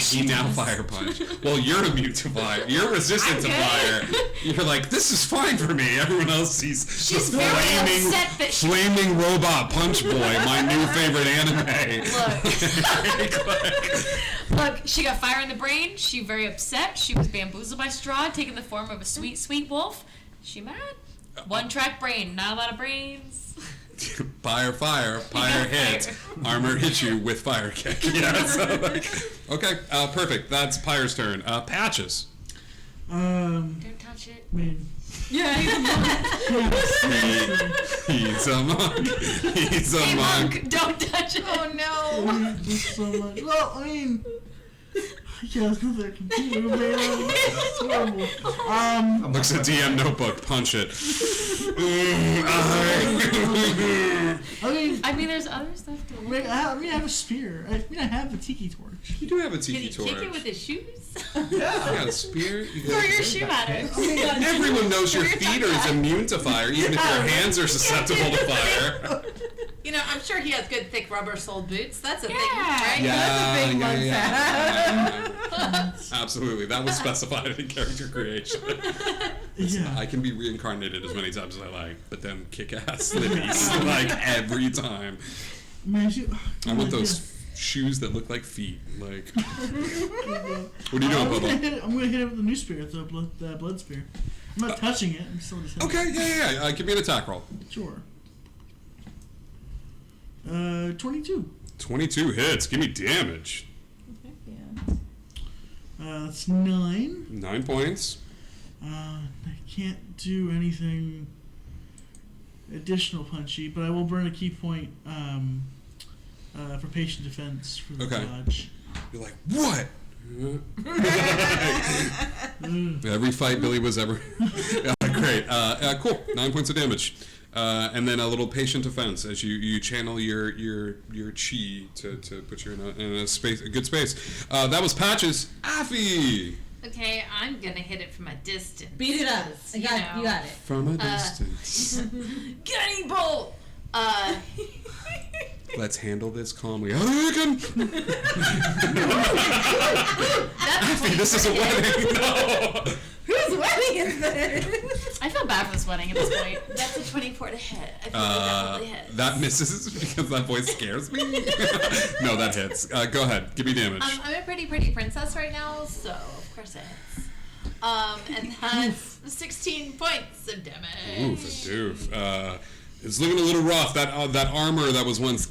fire punch. Well, you're immune to fire. You're resistant to fire. You're like, this is fine for me. Everyone else sees She's very upset that flaming robot punch boy, my new favorite anime. Look, she got fire in the brain. She very upset. She was bamboozled by Strahd, taking the form of a sweet, sweet wolf. She mad? One track brain, not a lot of brains. Fire, hit. Armor hits you with fire kick. Yeah. So okay, perfect. That's Pyre's turn. Patches. Don't touch it. I mean, Yeah. He's a monk. He's a Hey, monk. don't touch it. Oh no. so much. Well, I mean, yeah, it's not their computer, man. It's horrible. Looks at DM notebook. Punch it. I mean, there's other stuff to look I have a spear. I have a tiki torch. You do have a Did tiki he torch. kick it with his shoes? You got a spear. You Throw got your shoe at her. Everyone knows your Throw your feet tongue are at her. immune to fire, even if your hands are susceptible to fire. You know, I'm sure he has good thick rubber soled boots. That's a thing, Yeah. right? Yeah. Absolutely. That was specified in character creation. Yeah. I can be reincarnated as many times as I like, but then kick ass slippies like every time. Man, I want those shoes that look like feet. Like, what are you doing, I'm Bubba? gonna hit it with the new spear, the blood spear. I'm not touching it. I'm still just hitting Okay, yeah. Give me an attack roll. it. Sure. 22. 22 hits. Give me damage. That's 9. 9 points. I can't do anything additional punchy, but I will burn a key point for patient defense for the dodge. You're like, what? Every fight Billy was ever. Great. Cool. 9 points of damage. And then a little patient defense as you channel your chi to put you in a good space. That was Patches. Affy! Okay, I'm gonna hit it from a distance. Beat it up. You got it. From a distance. Gunny bolt! Let's handle this calmly. Affy, this is a wedding. No. Whose wedding is this? I feel bad for this wedding at this point. That's a 24 to hit. I feel like that probably hits. That misses because that voice scares me. No, that hits. Go ahead. Give me damage. I'm a pretty princess right now, so of course it hits. And that's 16 points of damage. Oof, a doof. It's looking a little rough. That armor that was once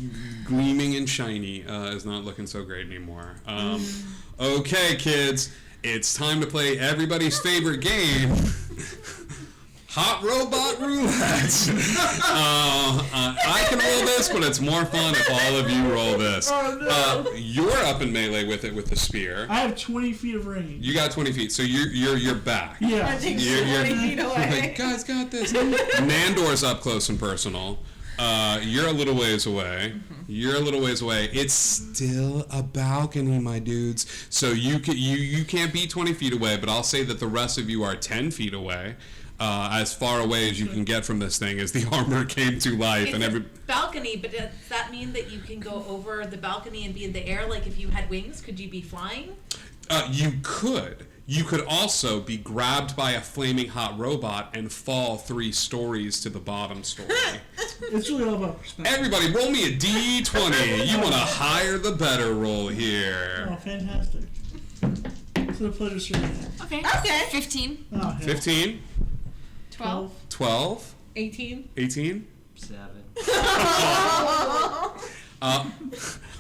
gleaming and shiny is not looking so great anymore. Okay, kids, it's time to play everybody's favorite game. Hot Robot Roulette. I can roll this, but it's more fun if all of you roll this. Oh, no. You're up in melee with it with the spear. I have 20 feet of range. You got 20 feet, so you're back. Yeah. I think You're 20 feet away. like, guys got this. Nandor's up close and personal. You're a little ways away. It's still a balcony, my dudes. So you can't be 20 feet away, but I'll say that the rest of you are 10 feet away. As far away as you can get from this thing as the armor came to life. It's And every a balcony, but does that mean that you can go over the balcony and be in the air? Like if you had wings, could you be flying? You could. You could also be grabbed by a flaming hot robot and fall 3 stories to the bottom story. It's really all about perspective. Everybody, roll me a D20. You want a higher the better roll here. Oh, fantastic. It's a pleasure serving you. Okay. 15. Oh, hell. 15, 12. 12, 18. 18. 7.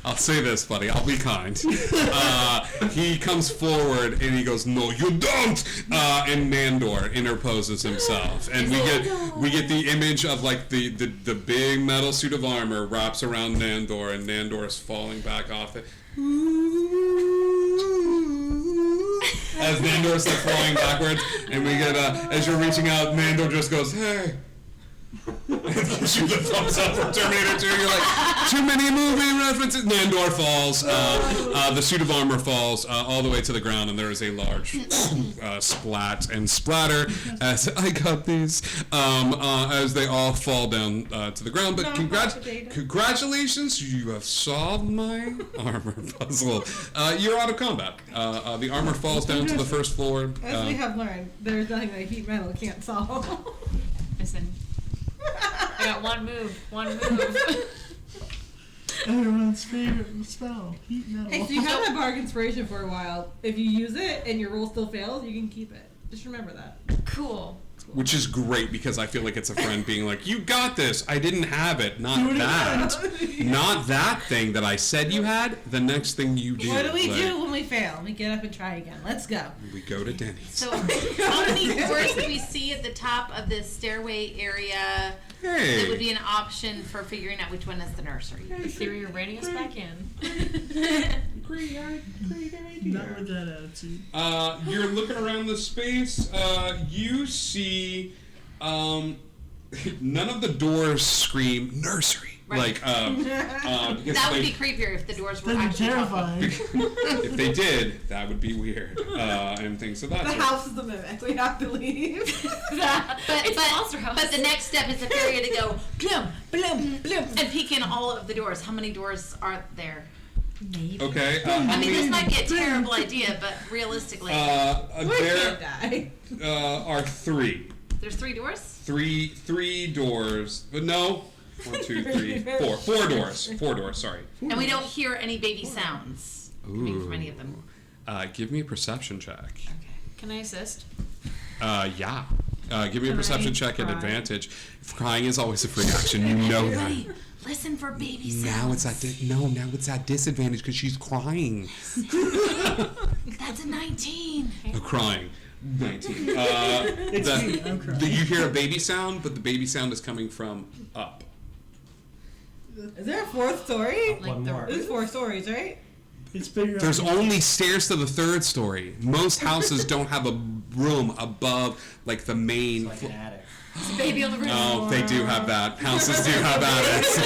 I'll say this, buddy. I'll be kind. He comes forward and he goes, "No, you don't!" And Nandor interposes himself, and we get the image of like the big metal suit of armor wraps around Nandor, and Nandor is falling back off it. As Nandor's like falling backwards, and we get as you're reaching out, Nandor just goes, "Hey, Gives you the thumbs up from Terminator 2. You're like, too many movie references. Nandor falls. The suit of armor falls all the way to the ground, and there is a large splat and splatter as I got these as they all fall down to the ground. But congratulations, you have solved my armor puzzle. You're out of combat. The armor falls down to the first floor. As we have learned, there's nothing that heat metal can't solve. Listen, I got one move. Everyone's favorite spell, heat metal. Hey, so you have that bark inspiration for a while. If you use it and your roll still fails, you can keep it. Just remember that. Cool. Which is great because I feel like it's a friend being like, you got this. I didn't have it. Not that. Not that thing that I said you had. The next thing you do. What do we do when we fail? We get up and try again. Let's go. We go to Denny's. So, how many doors do we see at the top of this stairway area? Hey. That would be an option for figuring out which one is the nursery. Theory, you're reining us back in. Great idea. Not with that attitude. You're looking around the space. You see none of the doors scream nursery. Right. Because That would be creepier if the doors were That'd be actually talking. terrifying. if they did, that would be weird. And things of that The sort. house is the mimic. We have to leave. It's a monster house. But the next step is the fairy to go bloom, bloom, bloom, and peek in all of the doors. How many doors are there? Maybe. Okay. I mean, this might be a terrible idea, but realistically, There Die. are three. there's 3 doors. Three doors. But no. 1, 2, 3, 4. 4 doors. 4 doors, sorry. And we don't hear any baby sounds coming from any of them. Give me a perception check. Okay. Can I assist? Yeah. Give me a Can perception I check at cry? advantage. Crying is always a free action. You know that. Everybody, listen for baby sounds. Now it's at now it's at disadvantage because she's crying. That's a 19. Crying. 19. I'm crying. You hear a baby sound, but the baby sound is coming from up. Is there a 4th story? One more. There's 4 stories, right? It's bigger. There's only stairs to the 3rd story. Most houses don't have a room above like the main. It's like an attic. It's a baby on the roof. Oh, they do have that. Houses do have attics.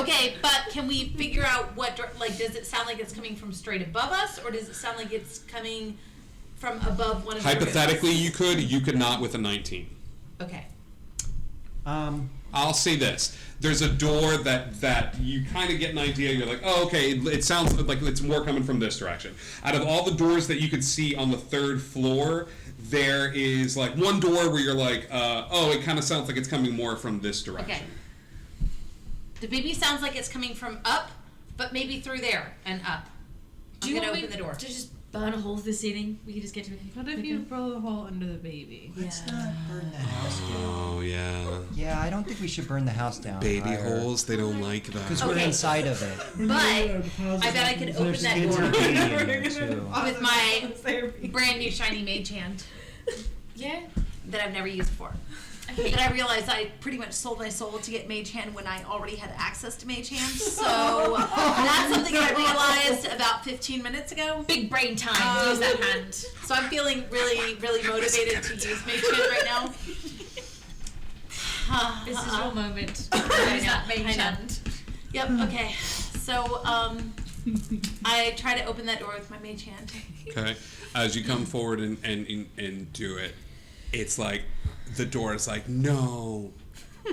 Okay, but can we figure out what, like, does it sound like it's coming from straight above us, or does it sound like it's coming from above one of the Hypothetically, rooms? you could not with a 19. Okay. I'll say this. There's a door that you kind of get an idea. You're like, oh, okay, it sounds like it's more coming from this direction. Out of all the doors that you could see on the 3rd floor, there is like one door where you're like, oh, it kind of sounds like it's coming more from this direction. Okay. The baby sounds like it's coming from up, but maybe through there and up. Do I'm you gonna want open me the door. to just burn a hole through the ceiling? We can just get to it. What if you blow a hole under the baby? Let's not burn the house down. Oh, yeah. Yeah, I don't think we should burn the house down. Baby either. holes, they don't like Because that. we're Okay. inside of it. But I bet I could open There's that kids door and a baby in there too. with my Therapy. brand new shiny mage hand Yeah. that I've never used before. Okay. Then I realized I pretty much sold my soul to get mage hand when I already had access to mage hand. So that's something I realized about 15 minutes ago. Big brain time. Use that hand. So I'm feeling really, really motivated to use mage hand right now. This is your moment. Use I that know, mage I know. hand. Yep, okay. So I try to open that door with my mage hand. Okay. As you come forward and do it, it's like the door is like, no,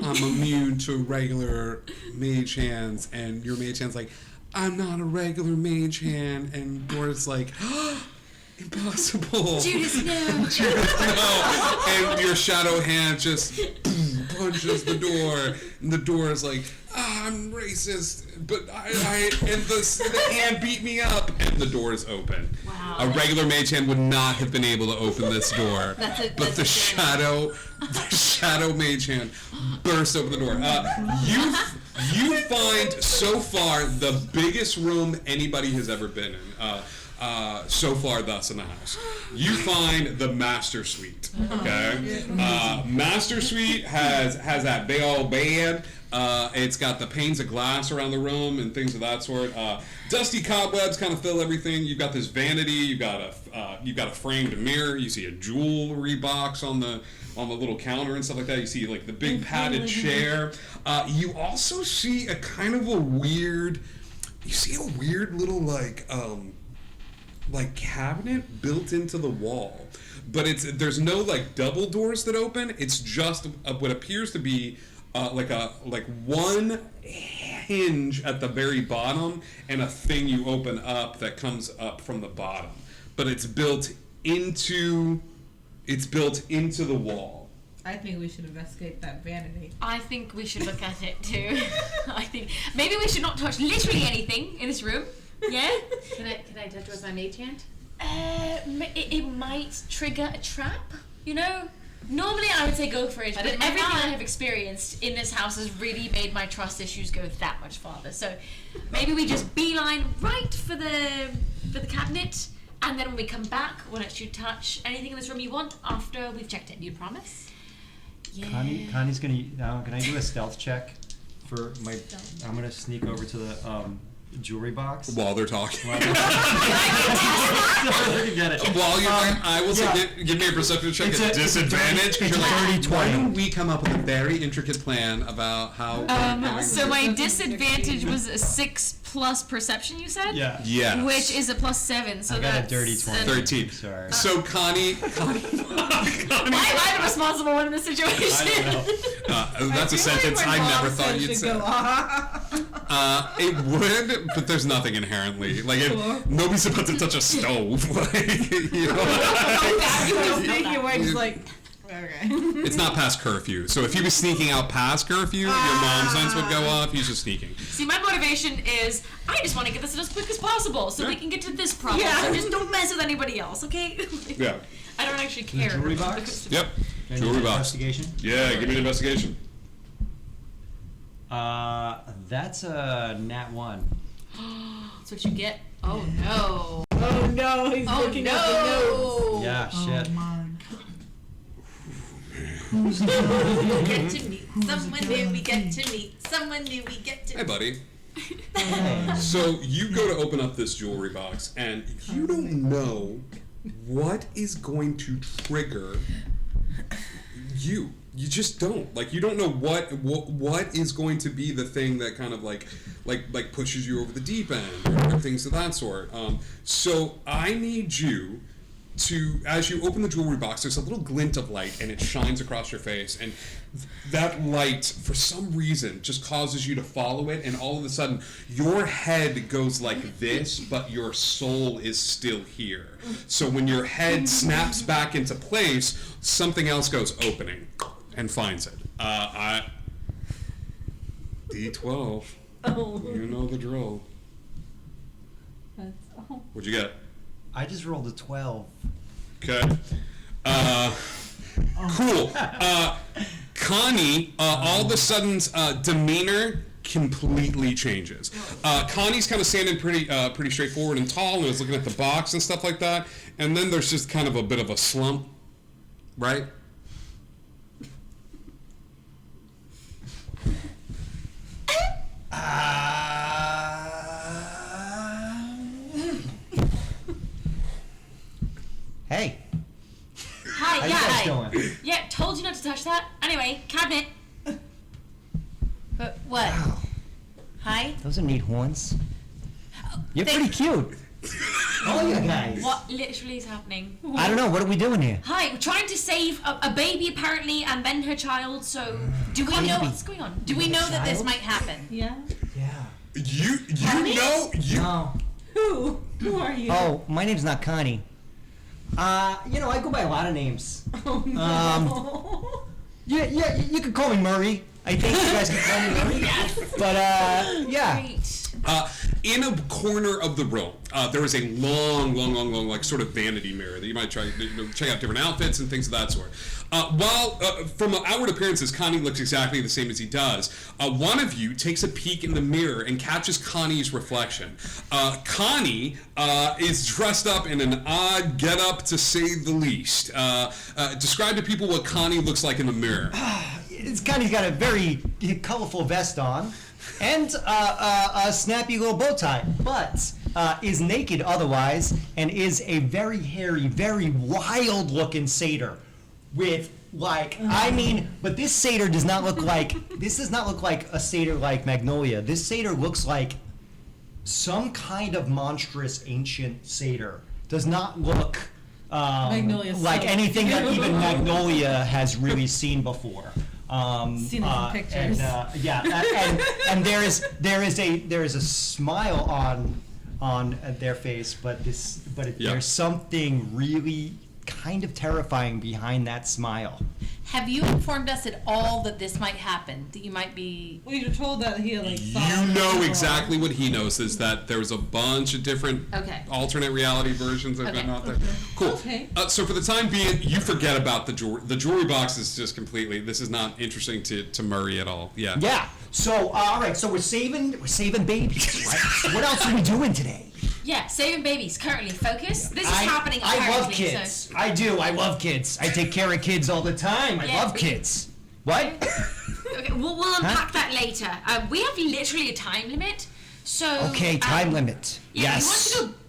I'm immune to regular mage hands, and your mage hand's like, I'm not a regular mage hand, and Dora's like, impossible. Judas, no. No. And your shadow hand just boom, punches the door, and the door is like, I'm racist, but the hand beat me up, and the door is open. Wow. A regular mage hand would not have been able to open this door, but the shadow mage hand bursts open the door. You find so far the biggest room anybody has ever been in. so far thus in the house. You find the master suite. Okay, master suite has that big old bed. It's got the panes of glass around the room and things of that sort. Dusty cobwebs kind of fill everything. You've got this vanity. You've got a framed mirror. You see a jewelry box on the little counter and stuff like that. You see like the big padded chair. You also see a kind of a weird. You see a weird little like cabinet built into the wall, but there's no like double doors that open. It's just what appears to be like one hinge at the very bottom and a thing you open up that comes up from the bottom, but it's built into the wall. I think we should investigate that vanity. I think we should look at it too. I think maybe we should not touch literally anything in this room. Yeah? Can I touch with my mage hand? It might trigger a trap, you know? Normally I would say go for it, but But it might everything not. I have experienced in this house has really made my trust issues go that much farther. So maybe we just beeline right for the cabinet, and then when we come back, we'll let you touch anything in this room you want after we've checked it. You promise? Yeah. Connie's gonna. Can I do a stealth check for my? I'm gonna sneak over to the jewelry box. While they're talking. Get it. While you're talking, I will say, give me a perception check at disadvantage. It's a dirty 20. Why don't we come up with a very intricate plan about how... So my disadvantage was a 6 plus perception, you said? Yeah. Yes. Which is a +7, so I got that's... a dirty 20. 13. Sorry. So Connie... Why am I the responsible one in this situation? I don't know. That's a sentence I never thought you'd say. It would, but there's nothing inherently. Like, nobody's about to touch a stove. Like, you know? You don't think you were just like, okay. It's not past curfew. So if he was sneaking out past curfew, your mom's sense would go off. He's just sneaking. See, my motivation is I just want to get this as quick as possible so we can get to this problem. Yeah. So just don't mess with anybody else, okay? Yeah. I don't actually care. Jewelry about box? the- Yep. Can I do Jewelry an box. Investigation. Yeah, give me an investigation. That's a nat 1. That's what you get. Oh no. Oh no, he's Oh looking at the notes. no. Yeah, shit. Oh my We get to meet someone new. We get to meet someone new. We get to. Hey, buddy. So you go to open up this jewelry box, and you don't know what is going to trigger you. You just don't. Like, you don't know what is going to be the thing that kind of like pushes you over the deep end or things of that sort. So I need you to, as you open the jewelry box, there's a little glint of light and it shines across your face, and that light for some reason just causes you to follow it, and all of a sudden your head goes like this, but your soul is still here. So when your head snaps back into place, something else goes opening and finds it. D12. Oh. You know the drill. That's, oh. What'd you get? I just rolled a 12. Okay. Cool. Connie, all of a sudden, demeanor completely changes. Connie's kind of standing pretty straightforward and tall, and is looking at the box and stuff like that. And then there's just kind of a bit of a slump, right? Hey, Hi, how yeah. you guys Hi. doing? Yeah, told you not to touch that. Anyway, cabinet. But what? Wow, Hi. those are neat horns. You're Thank- pretty cute. All you guys. What literally is happening? I don't know. What are we doing here? Hi, we're trying to save a baby apparently, and then her child. So, do we know what's going on? Do we know that this Child? might happen? Yeah. Yeah. You No. Who are you? Oh, my name's not Connie. I go by a lot of names. Oh, no. Yeah, you could call me Murray. I think you guys can call me Murray. Yes. But, yeah. Great. In a corner of the room, there is a long, like sort of vanity mirror that you might try to check out different outfits and things of that sort. While from outward appearances, Connie looks exactly the same as he does, one of you takes a peek in the mirror and catches Connie's reflection. Connie is dressed up in an odd getup, to say the least. Describe to people what Connie looks like in the mirror. Connie's got a very colorful vest on and a snappy little bow tie, but is naked otherwise and is a very hairy, very wild-looking satyr with, like, but this satyr does not look like a satyr like Magnolia. This satyr looks like some kind of monstrous ancient satyr. Does not look like anything that even Magnolia has really seen before. Seen it in pictures. And there is a smile on their face, but there's something really kind of terrifying behind that smile. Have you informed us at all that this might happen? That you might be... We were told that he saw... You know exactly what he knows, is that there's a bunch of different alternate reality versions that have been out there. Cool. Okay. So for the time being, you forget about the jewelry. The jewelry box is just completely... This is not interesting to Murray at all. Yeah. Yeah. So, all right. So we're saving babies, right? So what else are we doing today? Yeah, saving babies. Currently, focus. This is happening. I love kids. So. I do. I love kids. I take care of kids all the time. I love kids. What? Okay, we'll unpack that later. We have literally a time limit. So. Okay, time limit. Yeah, Yes. You want to go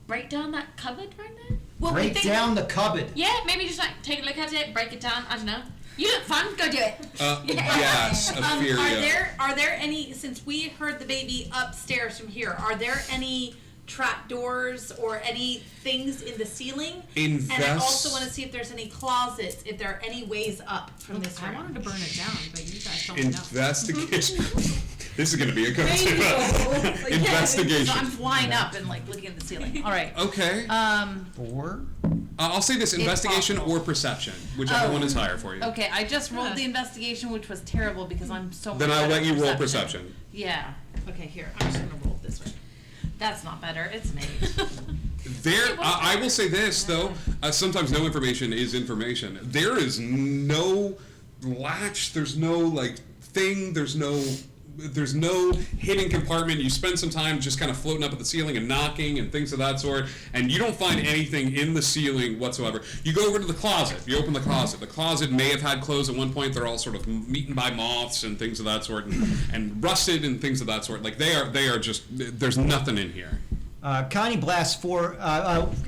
break down that cupboard right now? Well, Break down the cupboard. Yeah, maybe just take a look at it, break it down. I don't know. You look fun. Go do it. Yes, Ophelia. Are there any, since we heard the baby upstairs from here, are there any trap doors or any things in the ceiling? And I also want to see if there's any closets, if there are any ways up from this room. I wanted to burn it down, but you guys don't know. Investigation. This is going to be a good investigation. So I'm flying up and looking at the ceiling. All right. Okay. 4. I'll say this: investigation or perception, whichever one is higher for you. Okay, I just rolled the investigation, which was terrible because I'm so much Then I'll better let you at roll perception. Yeah. Okay, here. I'm just gonna roll it this way. That's not better. It's an 8. I will say this though: sometimes no information is information. There is no latch. There's no thing. There's no hidden compartment. You spend some time just kind of floating up at the ceiling and knocking and things of that sort, and you don't find anything in the ceiling whatsoever. You go over to the closet. You open the closet. The closet may have had clothes at one point. They're all sort of eaten by moths and things of that sort, and rusted and things of that sort. They are just, there's nothing in here. Connie blasts 4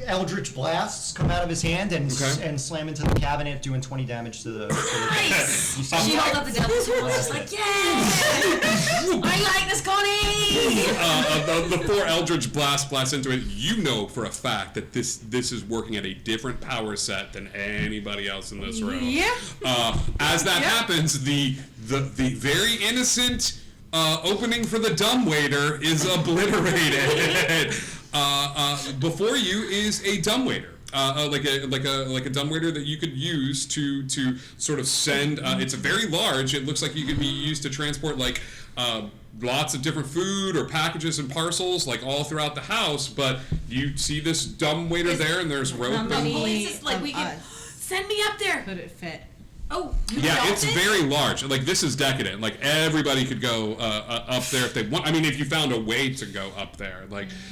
eldritch blasts come out of his hand and slam into the cabinet, doing 20 damage to the. Nice. She held up the devil's horn. She's like, yeah, I like this, Connie. The 4 eldritch blast into it. You know for a fact that this is working at a different power set than anybody else in this room. Yeah. As that happens, the very innocent opening for the dumbwaiter is obliterated. Before you is a dumbwaiter. Like a dumbwaiter that you could use to sort of send. It's very large. It looks like you could be used to transport lots of different food or packages and parcels all throughout the house. But you see this dumbwaiter there, and there's rope. It's just we can send me up there. Could it fit? Oh, yeah, it's very large. This is decadent. Everybody could go up there if they want. I mean, if you found a way to go up there.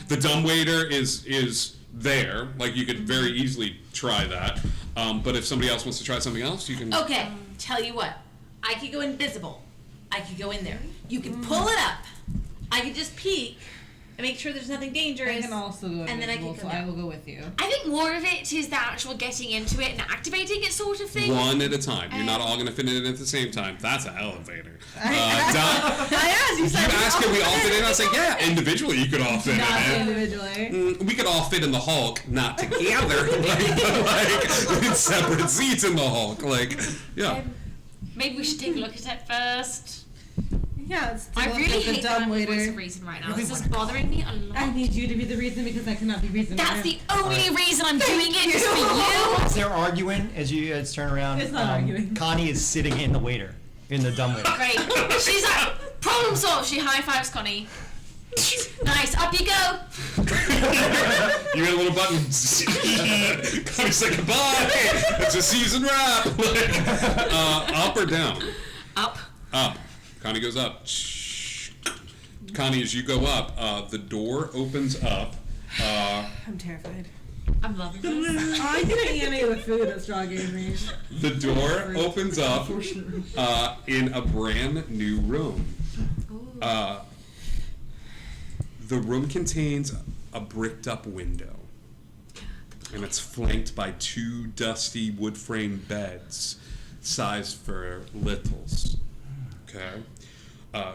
The dumbwaiter is there. You could very easily try that. But if somebody else wants to try something else, you can. Okay, tell you what. I could go invisible. I could go in there. You can pull it up. I could just peek and make sure there's nothing dangerous. I can also go and then I can so I will go with you. I think more of it is the actual getting into it and activating it sort of thing. One at a time. You're not all going to fit in at the same time. That's an elevator. I asked you. You asked, can we all fit in? I said, yeah, individually you could all fit in. Individually. We could all fit in the Hulk, not together, with separate seats in the Hulk. Yeah. Maybe we should take a look at it first. Yeah, I really hate that I'm the voice of reason right now. This is bothering me a lot. I need you to be the reason because I cannot be reason. That's the only reason I'm doing it, just for you. As they're arguing, as you guys turn around, It's not arguing. Connie is sitting in the dumbwaiter. Great. She's like, problem solved. She high fives Connie. Nice. Up you go. You hit a little button. Connie's like, goodbye. It's a season wrap. Up or down? Up. Up. Connie goes up. Connie, as you go up, the door opens up. I'm terrified. I'm loving this. I didn't eat any of the food that Strahd gave me. The door opens up in a brand new room. The room contains a bricked up window, and it's flanked by 2 dusty wood frame beds sized for littles. Okay.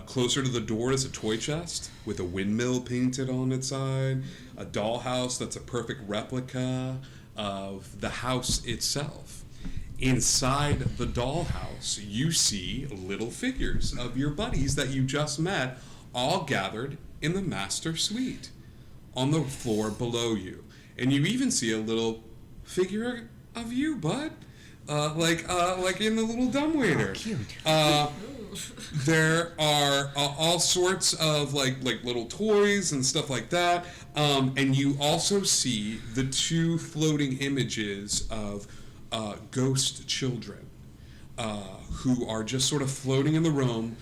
Closer to the door is a toy chest with a windmill painted on its side, a dollhouse that's a perfect replica of the house itself. Inside the dollhouse, you see little figures of your buddies that you just met, all gathered in the master suite on the floor below you. And you even see a little figure of you, bud. Like in the little dumbwaiter. Oh, cute. There are all sorts of like little toys and stuff like that, and you also see the 2 floating images of ghost children who are just sort of floating in the room,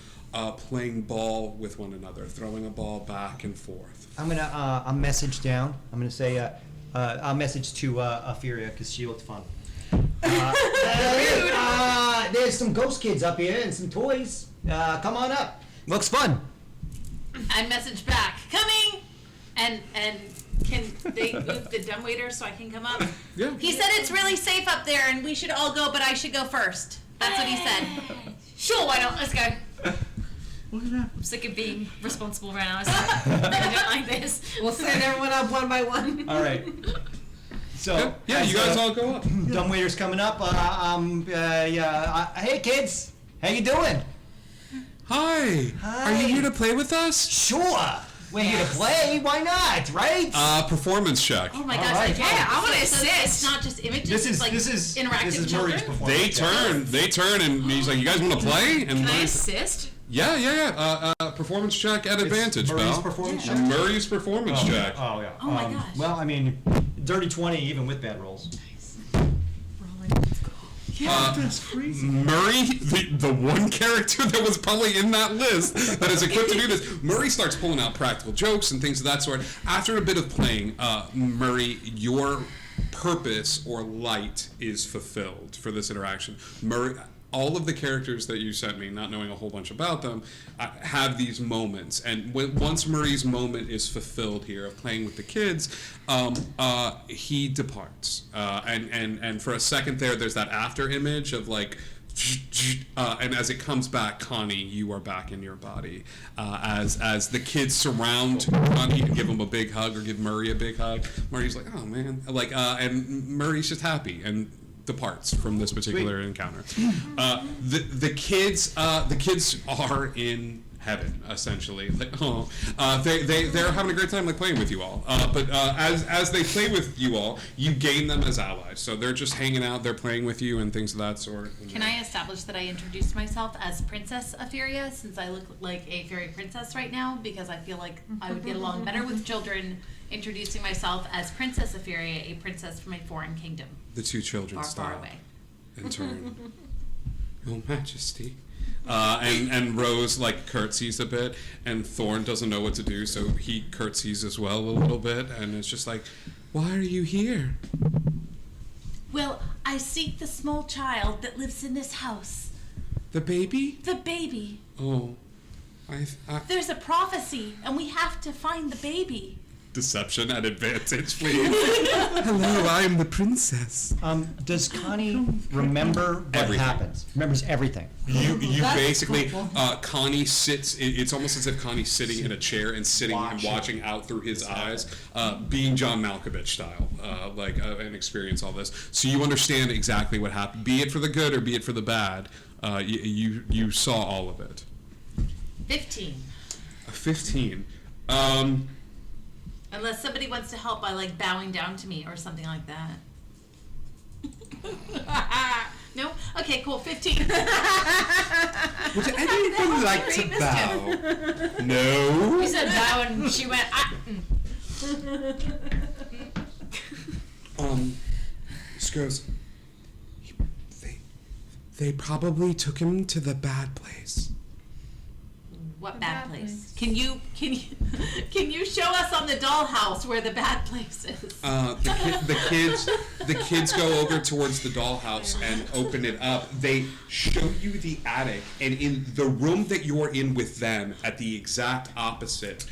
playing ball with one another, throwing a ball back and forth. I'm gonna I'll message down. I'm gonna say I'll message to Ophelia because she looked fun. There's some ghost kids up here and some toys. Come on up. Looks fun. I message back, coming, and can they move the dumbwaiter so I can come up? Yeah. He said it's really safe up there and we should all go, but I should go first. That's what he said. Sure, why not? Let's go. What can happen? I'm sick of being responsible right now. I don't like this. We'll send everyone up one by one. All right. So Yeah, you guys all go up. dumbwaiter's coming up. Hey kids, how you doing? Hi. Hi. Are you here to play with us? Sure. We're here to play. Why not? Right? Performance check. Oh my All gosh! right. Yeah, I want to So assist. it's not just images. This it's like is interactive children. Murray's performance. They turn, and he's like, "You guys want to play?" And Can I Murray's- assist? Yeah. Performance check at advantage, Murray's Belle. performance Yeah. check? Murray's performance check. Oh yeah. Oh my gosh. Well, I mean, dirty 20 even with bad rolls. That's crazy. Murray, the one character that was probably in that list that is equipped to do this, Murray starts pulling out practical jokes and things of that sort. After a bit of playing, Murray, your purpose or light is fulfilled for this interaction. Murray, all of the characters that you sent me, not knowing a whole bunch about them, have these moments. And once Murray's moment is fulfilled here of playing with the kids, he departs. And for a second there's that after image of like, and as it comes back, Connie, you are back in your body. As the kids surround Connie and give him a big hug or give Murray a big hug, Murray's like, oh man, and Murray's just happy and departs from this particular encounter. The kids are in heaven essentially. They're having a great time like playing with you all. But as they play with you all, you gain them as allies. So they're just hanging out, they're playing with you and things of that sort. Can I establish that I introduced myself as Princess Ophelia since I look like a fairy princess right now? Because I feel like I would get along better with children introducing myself as Princess Ophelia, a princess from a foreign kingdom. The 2 children Far, far away. in turn. Your Majesty. And Rose like curtsies a bit, and Thorn doesn't know what to do, so he curtsies as well a little bit, and it's just like, why are you here? Well, I seek the small child that lives in this house. The baby? The baby. Oh, There's a prophecy, and we have to find the baby. Deception at advantage, please. Hello, I am the princess. Does Connie remember what Everything. happens? Remembers everything. You That's basically, helpful. Connie sits, it's almost as if Connie's sitting in a chair and sitting and Watching. watching out through his eyes, being John Malkovich style, and experience all this. So you understand exactly what happened, be it for the good or be it for the bad. You saw all of it. 15. 15. Unless somebody wants to help by like bowing down to me or something like that. No? Okay, cool. 15. Would anyone like to bow? No. We said bow and she went, Scrooge. They probably took him to the bad place. What bad place? Can you show us on the dollhouse where the bad place is? The kids go over towards the dollhouse and open it up. They show you the attic, and in the room that you're in with them, at the exact opposite,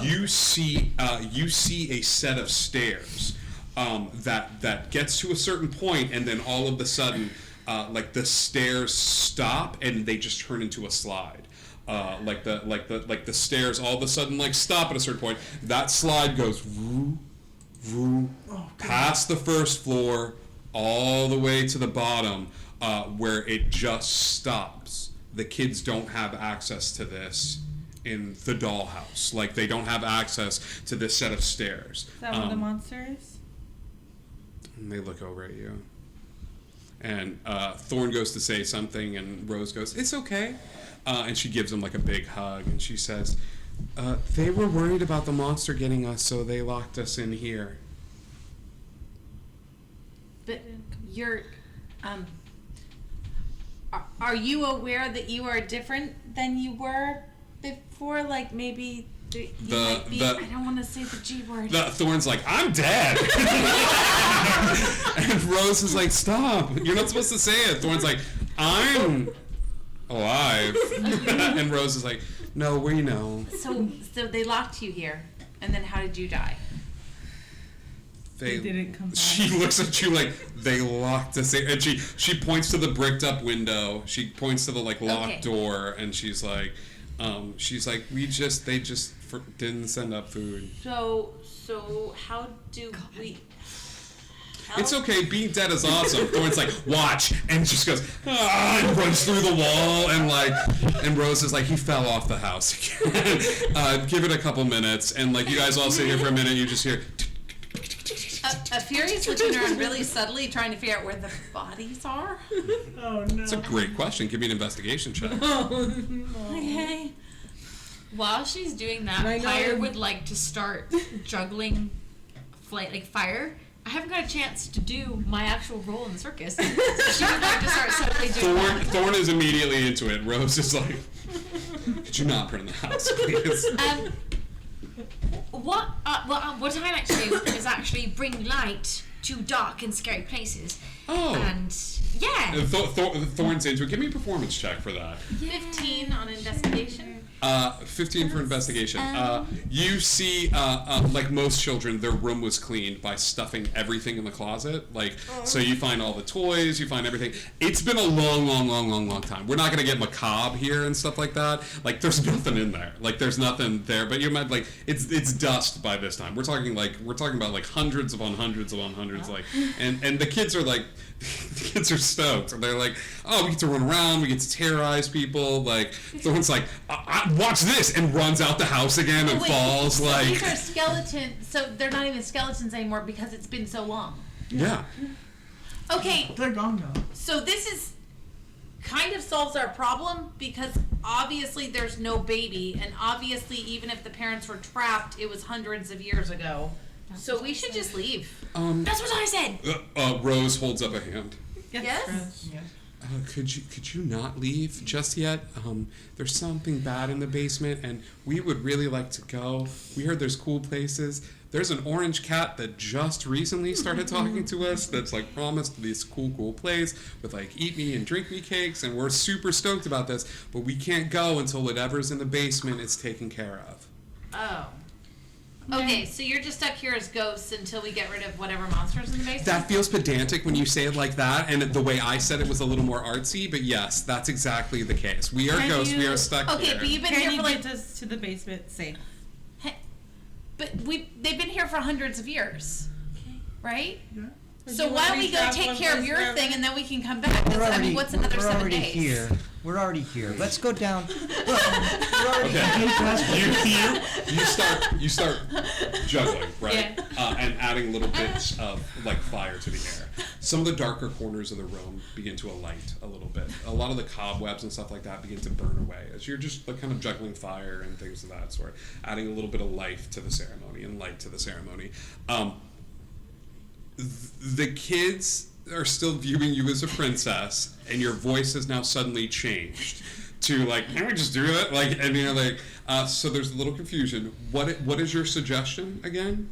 you see a set of stairs that gets to a certain point, and then all of a sudden, like the stairs stop and they just turn into a slide. Like the stairs all of a sudden like stop at a certain point. That slide goes woo, woo, past the first floor, all the way to the bottom, where it just stops. The kids don't have access to this in the dollhouse. Like they don't have access to this set of stairs. Is that one of the monsters? And they look over at you. And Thorn goes to say something, and Rose goes, "It's okay." And she gives him like a big hug, and she says, "They were worried about the monster getting us, so they locked us in here." But you're, are you aware that you are different than you were before? Like maybe you might be. I don't want to say the G word. Thorn's like, "I'm dead," and Rose is like, "Stop! You're not supposed to say it." Thorn's like, "I'm alive," and Rose is like, "No, we know." So they locked you here, and then how did you die? They didn't come back. She looks at you like, "They locked us in," and she points to the bricked up window. She points to the like locked door, and she's like, they just didn't send up food. So how do we? It's okay, being dead is awesome. Thorn's like, "Watch," and just goes, and runs through the wall, and Rose is like, "He fell off the house again." Give it a couple minutes, and like you guys all sit here for a minute, you just hear. A Fury's looking around really subtly, trying to figure out where the bodies are. Oh no. It's a great question. Give me an investigation check. Okay. While she's doing that, I know. Pyre would like to start juggling fire. I haven't got a chance to do my actual role in the circus. So she would like to start suddenly doing that. Thorn is immediately into it. Rose is like, "Could you not burn the house, please?" What I'm actually do is actually bring light to dark and scary places. Oh. And yeah. Thorn's into it. Give me a performance check for that. 15 on investigation. 15 for investigation. You see, like most children, their room was cleaned by stuffing everything in the closet. So you find all the toys, you find everything. It's been a long time. We're not gonna get macabre here and stuff like that. Like, there's nothing in there. Like, there's nothing there. But you might it's dust by this time. We're talking about like hundreds upon hundreds upon hundreds. Like, and the kids are like. The kids are stoked. And they're like, "Oh, we get to run around. We get to terrorize people." Like, someone's like, "Watch this," and runs out the house again and falls. So like, these are skeletons. So they're not even skeletons anymore because it's been so long. yeah. Okay, They're gone now. so this is kind of solves our problem because obviously there's no baby, and obviously even if the parents were trapped, it was hundreds of years ago. So we should just leave. That's what I said. Rose holds up a hand. Yes? Rose. Could you not leave just yet? There's something bad in the basement, and we would really like to go. We heard there's cool places. There's an orange cat that just recently started talking to us that's like promised this cool place with like eat me and drink me cakes, and we're super stoked about this, but we can't go until whatever's in the basement is taken care of. Oh. Okay, so you're just stuck here as ghosts until we get rid of whatever monsters in the basement? That feels pedantic when you say it like that, and the way I said it was a little more artsy, but yes, that's exactly the case. We are ghosts, we are stuck here. Okay, but you've been Can here you for like... get us to the basement safe? But they've been here for hundreds of years. Okay. Right? Yeah. So why don't we go take care of your thing and then we can come back? 'Cause, I mean, what's another 7 days? Here. We're already here. Let's go down. Look, we're already Okay. You start juggling, right? Yeah. And adding little bits of like fire to the air. Some of the darker corners of the room begin to alight a little bit. A lot of the cobwebs and stuff like that begin to burn away as you're just like kind of juggling fire and things of that sort, adding a little bit of life to the ceremony and light to the ceremony. The kids are still viewing you as a princess, and your voice has now suddenly changed to like, can we just do that? Like, and you're like, so there's a little confusion. What is your suggestion again?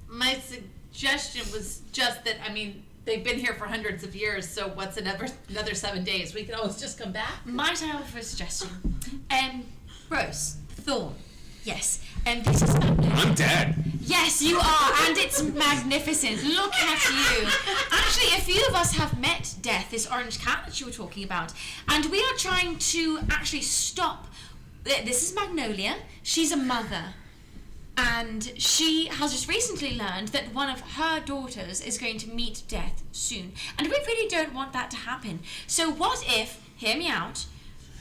My suggestion was just that, I mean, they've been here for hundreds of years, so what's another 7 days? We can always just come back. Might I offer a suggestion? Rose, Thorn, yes, and this is Magnolia. I'm dead. Yes, you are, and it's magnificent. Look at you. Actually, a few of us have met Death, this orange cat that you were talking about, and we are trying to actually stop. This is Magnolia. She's a mother, and she has just recently learned that one of her daughters is going to meet Death soon, and we really don't want that to happen. So what if, hear me out,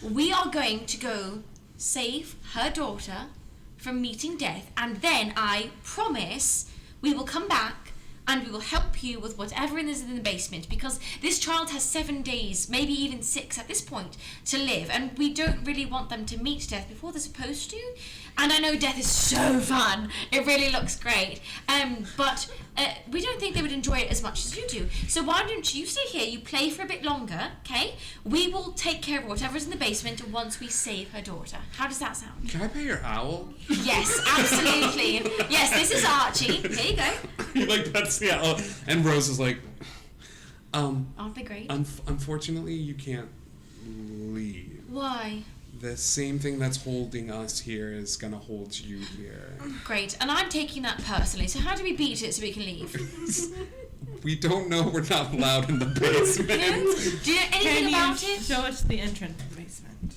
we are going to go save her daughter from meeting Death, and then I promise we will come back and we will help you with whatever is in the basement, because this child has 7 days, maybe even 6 at this point, to live, and we don't really want them to meet Death before they're supposed to. And I know Death is so fun, it really looks great, but we don't think they would enjoy it as much as you do. So why don't you stay here, you play for a bit longer, okay? We will take care of whatever's in the basement once we save her daughter. How does that sound? Can I pay your owl? Yes, absolutely. Yes, this is Archie. Here you go. Like that's the owl. And Rose is like, Aren't they great? Unfortunately, you can't leave. Why? The same thing that's holding us here is gonna hold you here. Great, and I'm taking that personally, so how do we beat it so we can leave? We don't know. We're not allowed in the basement. Do you know anything about it? Show us the entrance to the basement.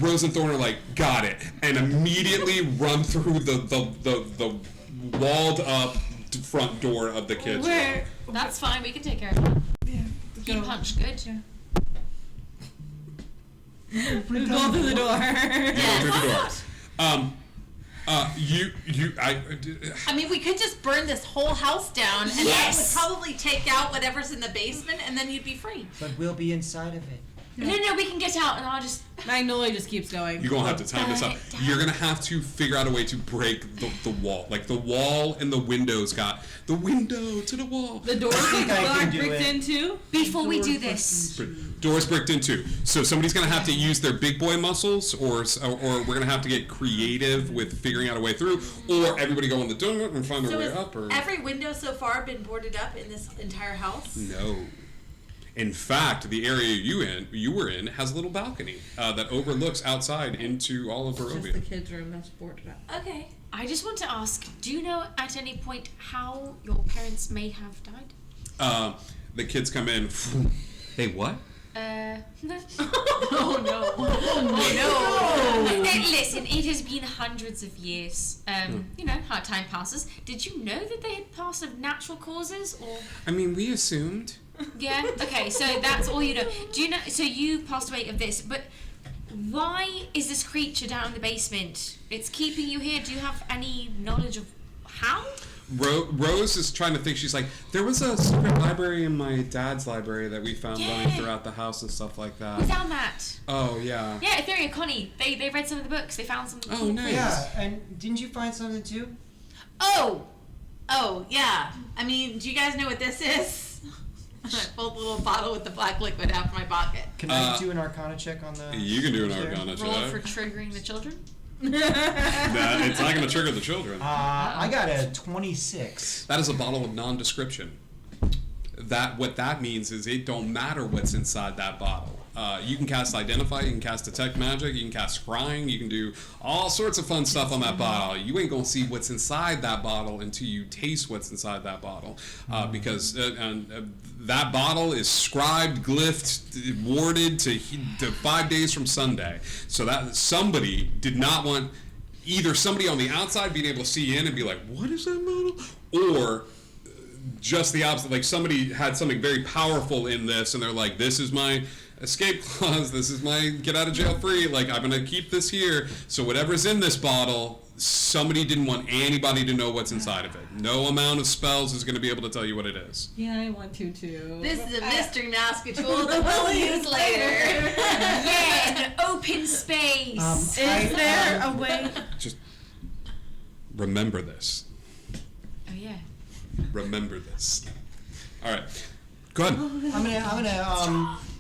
Rose and Thorn are like, got it, and immediately run through the walled up front door of the kids' room. That's fine, we can take care of it. Yeah. You punch good. Yeah. Go through the door. Yeah. Through the door. I mean, we could just burn this whole house down, and that would probably take out whatever's in the basement, and then you'd be free. But we'll be inside of it. No, we can get out, and I'll just... Magnolia just keeps going. You're gonna have to time this up. You're gonna have to figure out a way to break the wall. Like the wall and the windows got the window to the wall. The doors are bricked into. Before we do this... Doors bricked into. So somebody's gonna have to use their big boy muscles, or we're gonna have to get creative with figuring out a way through, or everybody go on the donut and find their way up. Or every window so far been boarded up in this entire house? no. In fact, the area you were in has a little balcony that overlooks outside into all of Just Barovia. the kids' room that's boarded up. Okay. I just want to ask, do you know at any point how your parents may have died? The kids come in. They what? Oh no. Listen, it has been hundreds of years. You know how time passes. Did you know that they had passed of natural causes, or? I mean, we assumed. Yeah. Okay. So that's all you know. Do you know? So you passed away of this, but why is this creature down in the basement? It's keeping you here. Do you have any knowledge of how? Rose is trying to think. She's like, there was a secret library in my dad's library that we found running throughout the house and stuff like that. We found that. Oh yeah. Yeah, Etheria, Connie. They read some of the books. They found some. Oh nice. Yeah, and didn't you find something too? Oh, yeah. I mean, do you guys know what this is? I pulled the little bottle with the black liquid out of my pocket. Can I do an Arcana check on the? You can do an there? Arcana Roll check. for triggering the children. It's not going to trigger the children. I got a 26. That is a bottle of non-description. What that means is it don't matter what's inside that bottle. You can cast Identify, you can cast Detect Magic, you can cast Scrying, you can do all sorts of fun stuff on that bottle. You ain't gonna see what's inside that bottle until you taste what's inside that bottle, because that bottle is scribed, glyphed, warded to 5 days from Sunday. So that somebody did not want either somebody on the outside being able to see in and be like, what is that model? Or just the opposite, like somebody had something very powerful in this and they're like, this is my escape clause, this is my get out of jail free, like I'm gonna keep this here, so whatever's in this bottle, somebody didn't want anybody to know what's inside of it. No amount of spells is going to be able to tell you what it is. Yeah, I want to too. This is a mystery mask tool that we'll use later. Yeah, an open space. Is there a way? Just remember this. Oh yeah. Remember this. All right, go ahead. I'm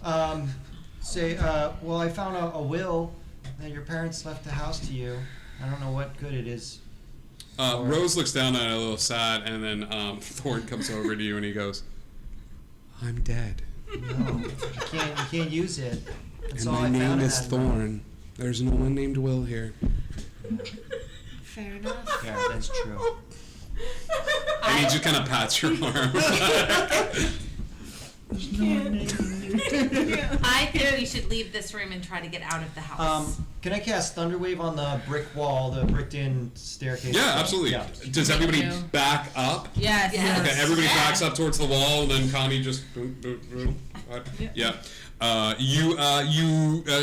gonna say, well, I found a will that your parents left the house to you. I don't know what good it is. Rose looks down at it a little sad, and then Thorn comes over to you and he goes, "I'm dead. No, you can't use it. That's And all my I name found in is that will. Thorn. There's no one named Will here." Fair enough. Yeah, that's true. And he just kind of pats your arm. There's no one named you. I think we should leave this room and try to get out of the house. Can I cast Thunderwave on the brick wall, the bricked-in staircase? Yeah, absolutely. Yeah. Does everybody Thank you. back up? Yes. Yes. Okay, everybody Yeah. backs up towards the wall, and then Connie just. Yeah. You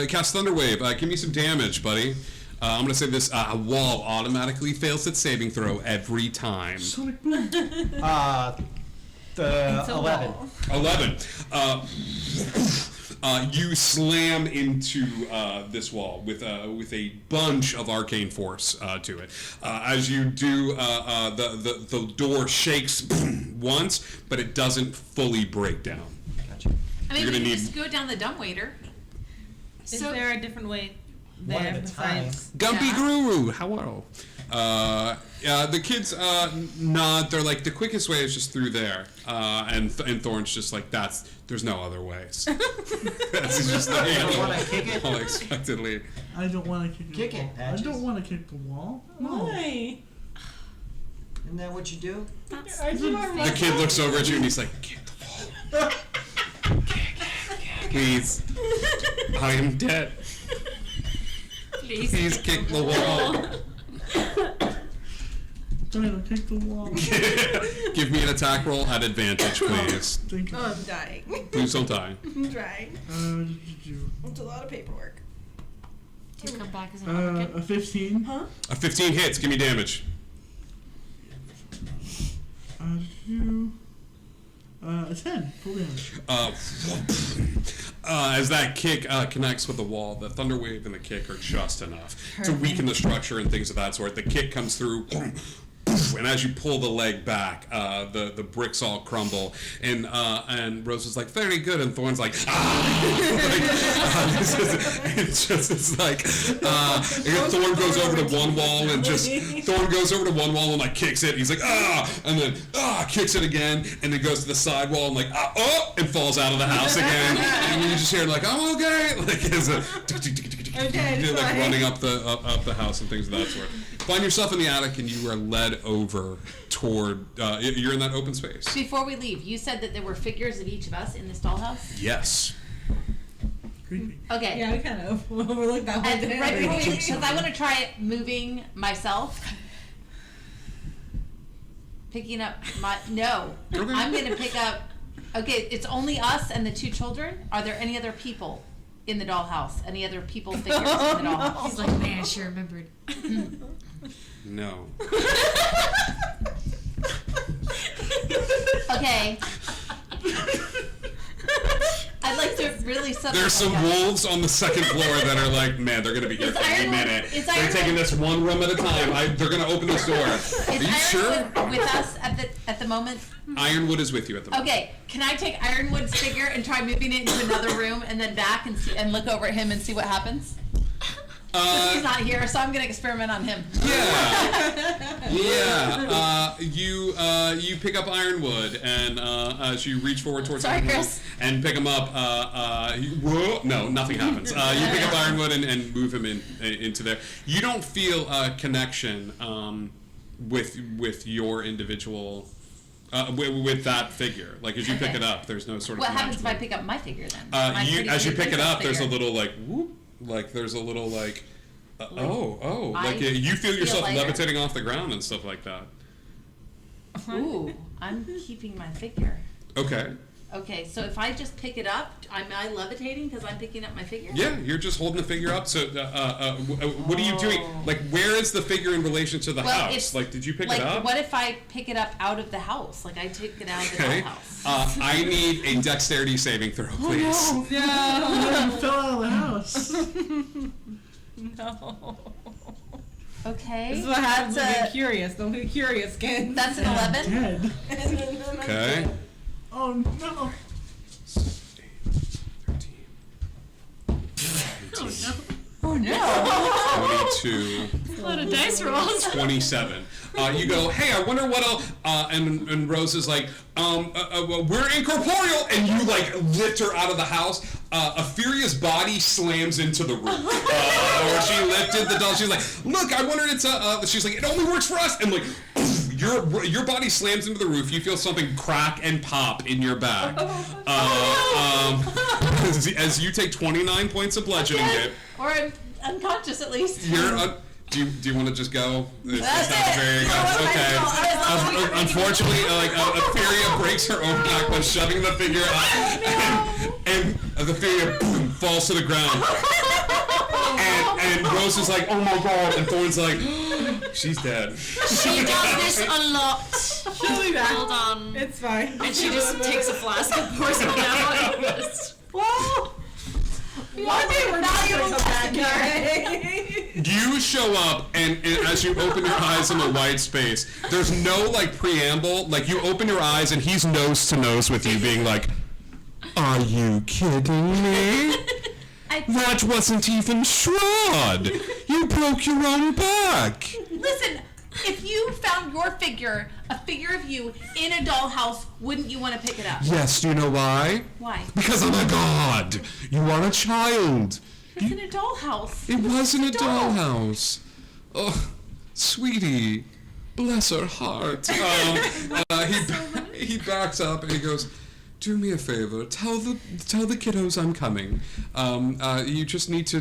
cast Thunderwave. Give me some damage, buddy. I'm gonna say this: wall automatically fails its saving throw every time. Sonic Boom. The 11. 11. You slam into this wall with a bunch of arcane force to it. As you do, the door shakes once, but it doesn't fully break down. Gotcha. I mean, you're we gonna can need- just go down the dumbwaiter. Is So- there a different way One there at a besides? Gumpy Yeah. Guru, hello. The kids nod. They're like, the quickest way is just through there. And Thorn's just like, there's no other ways. That's just the You wanna kick it? unexpectedly. I don't want to kick Kick the it, wall. I Patches. don't want to kick the wall. No. Why? Isn't that what you do? Are you a The kid looks over at you and he's like, kick the wall. Kick, please. I am dead. Please kick the wall. Trying to kick the wall. Give me an attack roll at advantage, please. Thank you. Oh, I'm dying. Please don't die. I'm trying. You. It's a lot of paperwork. Do you come back as an American? A 15. Huh? A 15 hits. Give me damage. You. A 10. Full damage. As that kick connects with the wall, the thunder wave and the kick are just enough to weaken the structure and things of that sort. The kick comes through, and as you pull the leg back, the bricks all crumble. And Rose is like, very good, and Thorn's like, it's like Thorn goes over to one wall and like kicks it. He's like, and then kicks it again, and then goes to the side wall and like and falls out of the house again. And you just hear like, I'm okay, like as a like running up the house and things of that sort. Find yourself in the attic, and you are led over toward. You're in that open space. Before we leave, you said that there were figures of each of us in this dollhouse? Yes. Creepy. Okay. Yeah, we kind of overlooked that one. And didn't right we? because I want to try moving myself. Picking up my no. Okay. I'm gonna pick up. Okay, it's only us and the 2 children. Are there any other people in the dollhouse? Any other people figures in the dollhouse? He's like, man, I sure remembered. No. Okay. I'd like to really set There's this some up. wolves on the second floor that are like, man, they're gonna be here Is for any Ironwood- minute. is They're Ironwood- taking this one room at a time. They're gonna open this door. Are Is you sure? Ironwood with us at the moment? Ironwood is with you at the moment. Okay, can I take Ironwood's figure and try moving it into another room and then back and see and look over at him and see what happens? He's not here, so I'm gonna experiment on him. Yeah. You pick up Ironwood, and as you reach forward towards Sorry, Ironwood Chris. and pick him up, no, nothing happens. You pick up Ironwood and move him into there. You don't feel a connection with your individual. With that figure, like as you pick Okay. it up, there's no sort of. What happens if I connection. pick up my figure then? As you pick it up, there's a little. little like whoop, like there's a little like Like you feel yourself lighter. levitating off the ground and stuff like that. Ooh, I'm keeping my figure. Okay. Okay, so if I just pick it up, am I levitating because I'm picking up my figure? Yeah, you're just holding the figure up. So, what are you doing? Like, where is the figure in relation to the house? It's, Like, did you pick like, it up? what if I pick it up out of the house? Like, I took it out of the house. I need a dexterity saving throw, please. No. You fell out of the house. No. Okay. This is what happens when That's we get curious. Don't get curious, kids. That's an 11. Dead. Okay. Oh no. 13. Oh no. 22. A lot of dice rolls. 27. You go, hey, I wonder what else. And Rose is like, we're incorporeal, and you like lift her out of the house. A furious body slams into the roof. Where she lifted the doll. She's like, look, I wonder it's she's like, it only works for us. And like, your body slams into the roof. You feel something crack and pop in your back. As you take 29 points of bludgeoning hit. Or I'm unconscious at least. You're do you want to just go? It's That's not it. very good. Okay. Unfortunately, Etheria breaks her own back by shoving the figure up, and the figure boom, falls to the ground. And Rose is like, oh my god, and Thorn's like, she's dead. She does this a lot. She'll be back. Hold on. It's fine. And she just takes a flask and pours it down on us. Whoa! One day we're not gonna come back here. You show up, and as you open your eyes in the white space, there's no like preamble. Like you open your eyes, and he's nose to nose with you, being like, "Are you kidding me? That wasn't even Strahd. You broke your own back." Listen, if you found your figure, a figure of you, in a dollhouse, wouldn't you want to pick it up? Yes, do you know why? Why? Because I'm a god. You are a child. It's in a dollhouse. It wasn't a doll. dollhouse. Oh, sweetie, bless her heart. He backs up and he goes, "Do me a favor. Tell the kiddos I'm coming. You just need to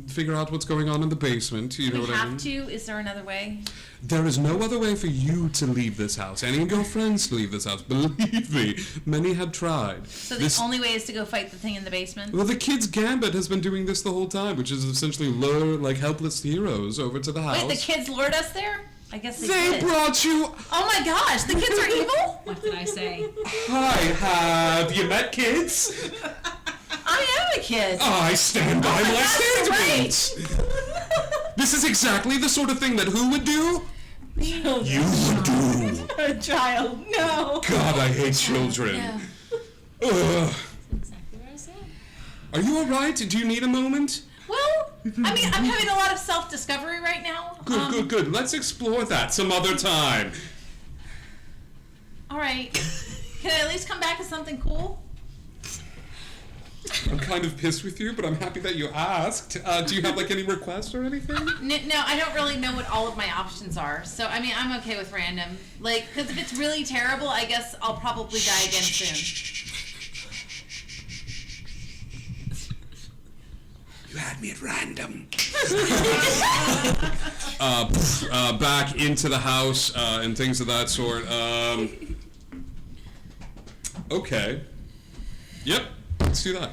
figure out what's going on in the basement. You know We what I mean? have to? Is there another way? There is no other way for you to leave this house. Any of your friends to leave this house. Believe me, many have tried. So the only way is to go fight the thing in the basement? Well, the Kids Gambit has been doing this the whole time, which is essentially lure like helpless heroes over to the house. Wait, the kids lured us there? I guess they They did. brought you. Oh my gosh, the kids are evil? What did I say? Hi, have you met kids? I am a kid. I stand by my that's statement. This is exactly the sort of thing that who would do? You would do. A child. No. God, I hate children. Yeah. Ugh. Exactly what I said. Are you all right? Do you need a moment? Well, I mean, I'm having a lot of self-discovery right now. Good. Let's explore that some other time. All right. Can I at least come back with something cool? I'm kind of pissed with you, but I'm happy that you asked. Do you have like any requests or anything? No, I don't really know what all of my options are. So, I mean, I'm okay with random. Like, because if it's really terrible, I guess I'll probably die again soon. You had me at random. Back into the house and things of that sort. Okay. Yep. Let's do that.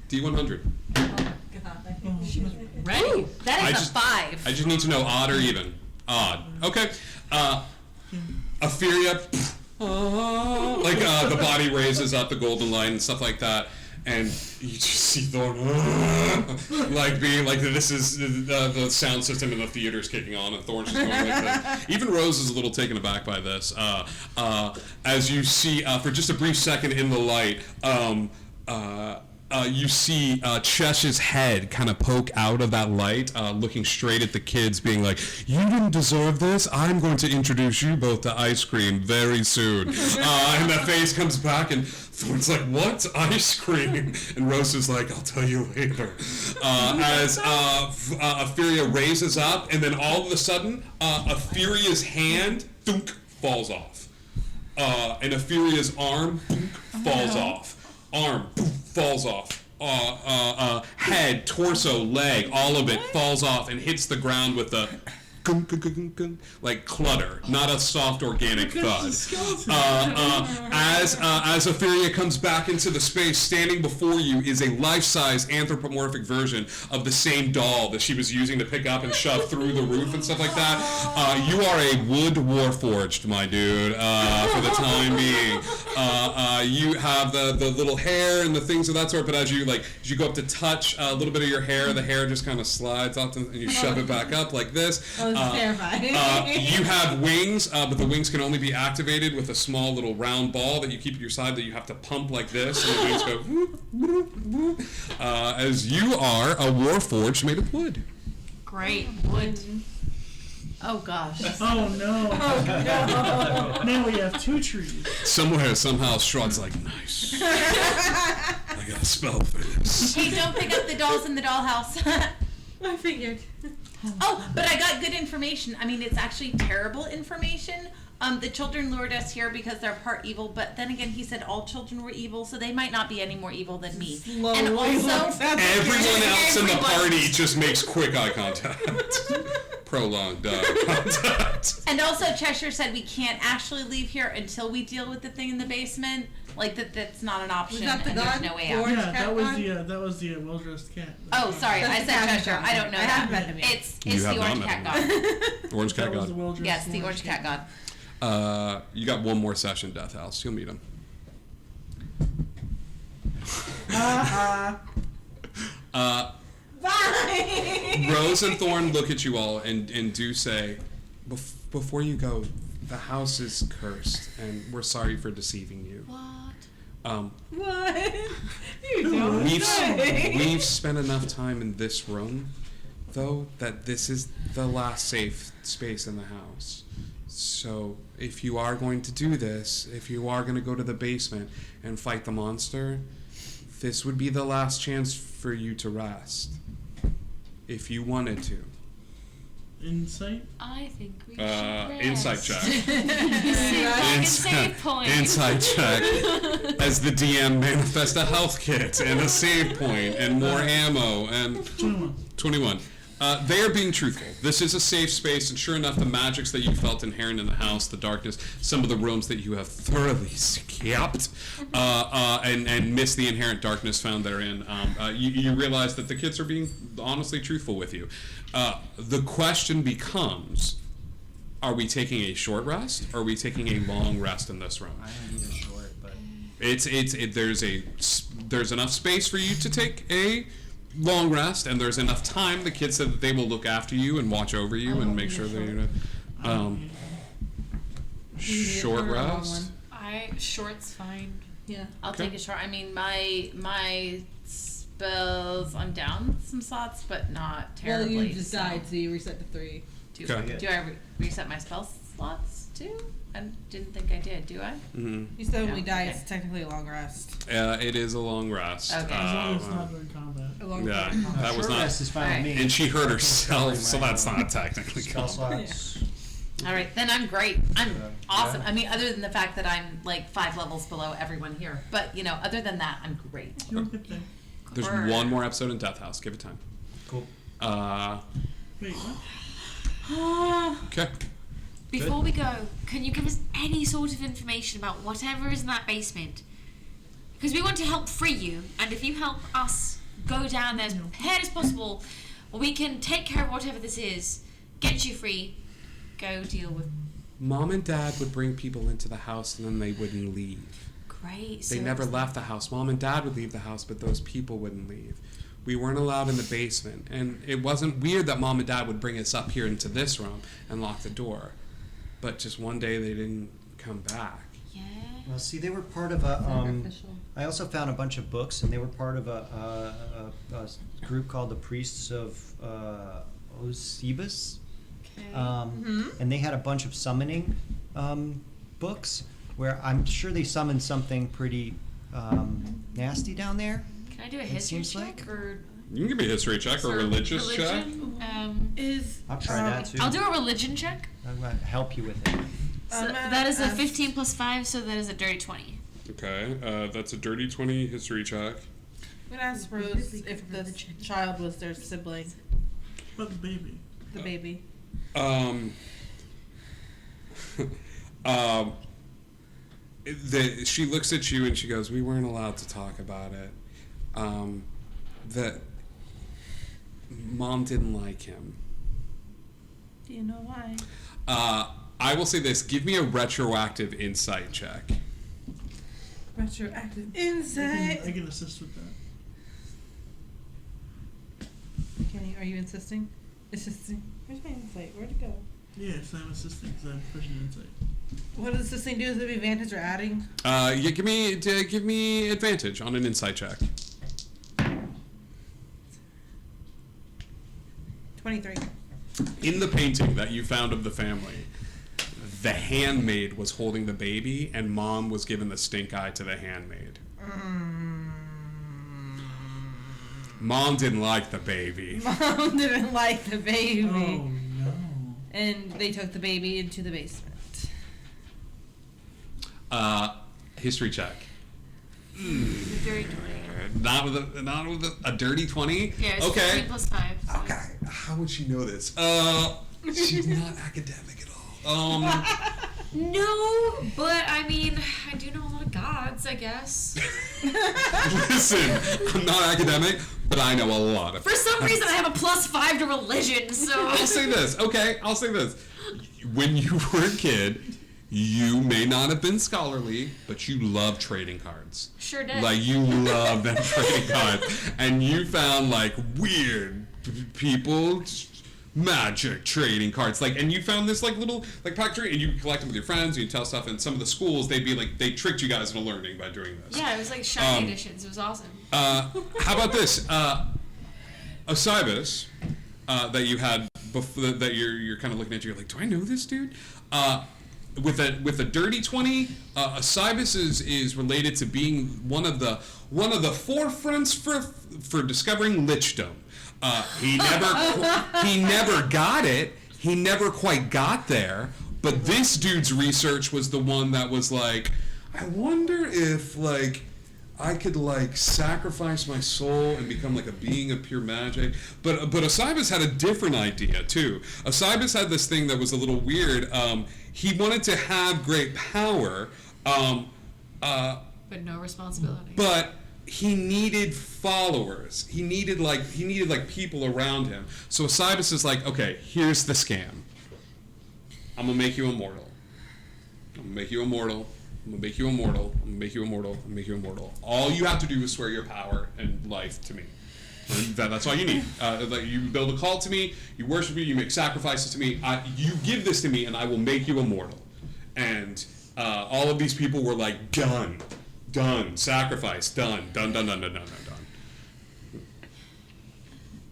D100. Ready? That is a 5. I just need to know odd or even. Odd. Okay. Etheria. The body raises up the golden light and stuff like that. And you just see Thorn, being like, this is the sound system in the theater's kicking on, and Thorn's just going with it. Even Rose is a little taken aback by this. As you see, for just a brief second in the light, you see Chesh's head kind of poke out of that light, looking straight at the kids, being like, "You didn't deserve this. I'm going to introduce you both to ice cream very soon." And the face comes back, and Thorn's like, "What? Ice cream?" And Rose is like, "I'll tell you later." As Etheria raises up, and then all of a sudden, Etheria's hand thunk, falls off. And Epheria's arm thunk, falls off. Arm falls off. head, torso, leg, all of it falls off and hits the ground with a like clutter, not a soft organic thud. As Etheria comes back into the space, standing before you is a life-size anthropomorphic version of the same doll that she was using to pick up and shove through the roof and stuff like that. You are a wood warforged, my dude, for the time being. You have the little hair and the things of that sort, but as you go up to touch a little bit of your hair, the hair just kind of slides off and you shove it back up like this. Terrifying. You have wings, but the wings can only be activated with a small little round ball that you keep at your side that you have to pump like this, and the wings go whoop, whoop, whoop, as you are a warforged made of wood. Great. Wood. Oh gosh. Oh no. Oh no. Now we have 2 trees. Somewhere, somehow, Strahd's like, nice. I got a spell for this. Hey, don't pick up the dolls in the dollhouse. I figured. Oh, but I got good information. I mean, it's actually terrible information. The children lured us here because they're part evil, but then again, he said all children were evil, so they might not be any more evil than me. And also, everyone else in the party just makes quick eye contact. Prolonged eye contact. And also, Cheshire said we can't actually leave here until we deal with the thing in the basement. Like that's not an option, Was that the and there's gun? no way Or- out. Yeah, that was the well-dressed cat. Oh, sorry, I That's said the Cheshire. cat I don't know I that. haven't met him yet. It's You the have not orange met cat him. god. Orange cat That was god. the well-dressed Yes, the orange cat god. You got one more session, Death House. You'll meet him. Bye. Rose and Thorn look at you all and do say, before you go, the house is cursed, and we're sorry for deceiving you. What? What? You don't say. We've spent enough time in this room, though, that this is the last safe space in the house. So if you are going to do this, if you are going to go to the basement and fight the monster, this would be the last chance for you to rest. If you wanted to. Insight? I think we should rest. Insight check. Save point. Insight check. As the DM manifest a health kit and a save point and more ammo and 21. They are being truthful. This is a safe space, and sure enough, the magics that you felt inherent in the house, the darkness, some of the rooms that you have thoroughly skipped, and missed the inherent darkness found therein, you realize that the kids are being honestly truthful with you. The question becomes, are we taking a short rest, or are we taking a long rest in this room? I don't need a short, but There's enough space for you to take a long rest, and there's enough time. The kids said that they will look after you and watch over you and make sure that you're short rest. Short's fine. Yeah. I'll Okay. take a short. I mean, my spells, I'm down some slots, but not terribly. Well, you just so died, so you reset to 3. Okay. Do I reset my spell slots too? I didn't think I did. Do I? Mm-hmm. You said when we Yeah, die, okay. it's technically a long rest. It is a long rest. Okay. As long as it's not during combat. A long Yeah, rest. that was short not. rest is fine with me. And she hurt herself, so My, that's not technically spell combat. slots. All right, then I'm great. I'm Yeah. awesome. Yeah. I mean, other than the fact that I'm like 5 levels below everyone here, but other than that, I'm great. You'll get there. There's Grr. one more episode in Death House. Give it time. Cool. Wait, what? Okay. Before we go, can you give us any sort of information about whatever is in that basement? Because we want to help free you, and if you help us go down there as prepared as possible, we can take care of whatever this is, get you free, go deal with. Mom and Dad would bring people into the house, and then they wouldn't leave. Great. They never left the house. Mom and Dad would leave the house, but those people wouldn't leave. We weren't allowed in the basement, and it wasn't weird that Mom and Dad would bring us up here into this room and lock the door. But just one day they didn't come back. Yeah. Well, see, they were part of a. I also found a bunch of books, and they were part of a group called the Priests of Osibus. Okay. And they had a bunch of summoning books where I'm sure they summoned something pretty nasty down there. Can I do a it history seems check like- or You can give me a history check or a religious check. religion? I'll try that too. I'll do a religion check. I'm gonna help you with it. So that is a 15 plus 5, so that is a dirty 20. Okay, that's a dirty 20 history check. I'm gonna ask Rose if the child was their sibling, But the baby. the baby. She looks at you and she goes, "We weren't allowed to talk about it. That Mom didn't like him." Do you know why? I will say this: give me a retroactive insight check. Retroactive insight. I can assist with that. Kenny, are you insisting? Assisting? Where's my insight? Where'd it go? Yes, I'm assisting because I'm pushing insight. What does this thing do? Is it advantage or adding? Yeah, give me advantage on an insight check. 23. In the painting that you found of the family, the handmaid was holding the baby, and Mom was giving the stink eye to the handmaid. Mom didn't like the baby. Mom didn't like the baby. Oh no. And they took the baby into the basement. History check. Dirty 20. Not with a dirty 20. Yeah, it's Okay. 3 plus 5. So. Okay. How would she know this? She's not academic at all. No, but I mean, I do know a lot of gods, I guess. Listen, I'm not academic, but I know a lot of. For some reason, I have a +5 to religion, so. I'll say this. Okay, I'll say this. When you were a kid, you may not have been scholarly, but you loved trading cards. Sure did. Like, you loved them trading cards. And you found, like, weird people, magic trading cards. Like, and you found this, like, little, like, pack trade, and you collect them with your friends, and you tell stuff, and some of the schools, they'd be like, they tricked you guys into learning by doing this. Yeah, it was like shiny editions. It was awesome. How about this? Osibus, that you had before, that you're kind of looking at, you're like, do I know this dude? With a dirty 20, Osibus is related to being one of the forefronts for discovering lichdom. He never got it. He never quite got there. But this dude's research was the one that was like, I wonder if like I could like sacrifice my soul and become like a being of pure magic. But Osibus had a different idea too. Osibus had this thing that was a little weird. He wanted to have great power, But no responsibility. but he needed followers. He needed people around him. So Osibus is like, okay, here's the scam. I'm gonna make you immortal. I'm gonna make you immortal. I'm gonna make you immortal. I'm gonna make you immortal. I'm gonna make you immortal. All you have to do is swear your power and life to me. And that's all you need. Like you build a cult to me. You worship me. You make sacrifices to me. You give this to me, and I will make you immortal. And all of these people were like, done, sacrifice, done.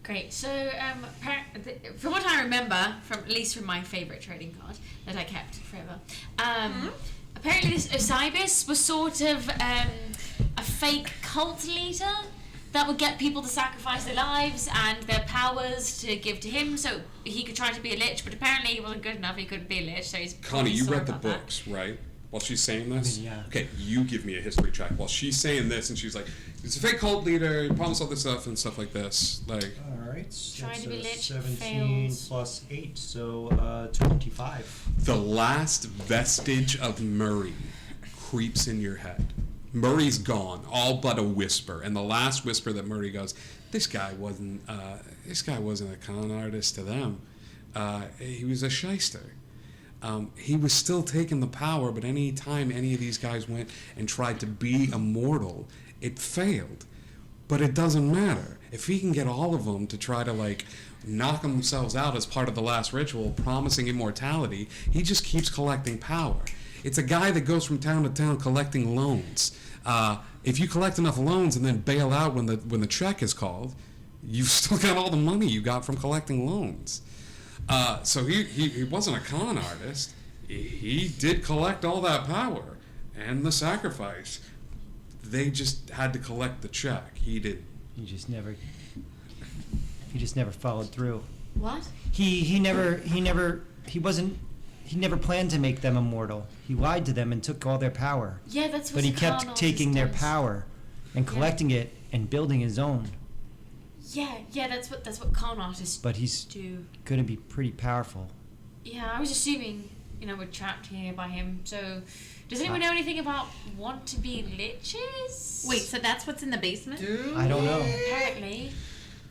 Great. So, from what I remember, at least from my favorite trading card that I kept forever, apparently this Osibus was sort of a fake cult leader that would get people to sacrifice their lives and their powers to give to him, so he could try to be a lich. But apparently, he wasn't good enough. He couldn't be a lich. So he's Connie, you sore read the about that. books, right? While she's saying this? I mean, yeah. Okay, you give me a history check. While she's saying this, and she's like, it's a fake cult leader, he promised all this stuff and stuff like this. Like, Alright, Trying to be lich 17 fails. plus 8, so 25. the last vestige of Murray creeps in your head. Murray's gone, all but a whisper. And the last whisper that Murray goes, this guy wasn't a con artist to them. He was a shyster. He was still taking the power, but any time any of these guys went and tried to be immortal, it failed. But it doesn't matter. If he can get all of them to try to like knock themselves out as part of the last ritual, promising immortality, he just keeps collecting power. It's a guy that goes from town to town collecting loans. If you collect enough loans and then bail out when the check is called, you've still got all the money you got from collecting loans. So he wasn't a con artist. He did collect all that power and the sacrifice. They just had to collect the check. He did. He just never followed through. What? He never planned to make them immortal. He lied to them and took all their power. Yeah, that's what But he a con kept artist taking their does. power and collecting it and building his own. Yeah, that's what con artists But he's do. going to be pretty powerful. Yeah, I was assuming, we're trapped here by him. So, does anyone know anything about want-to-be liches? Wait, so that's what's in the basement? I don't know. Apparently.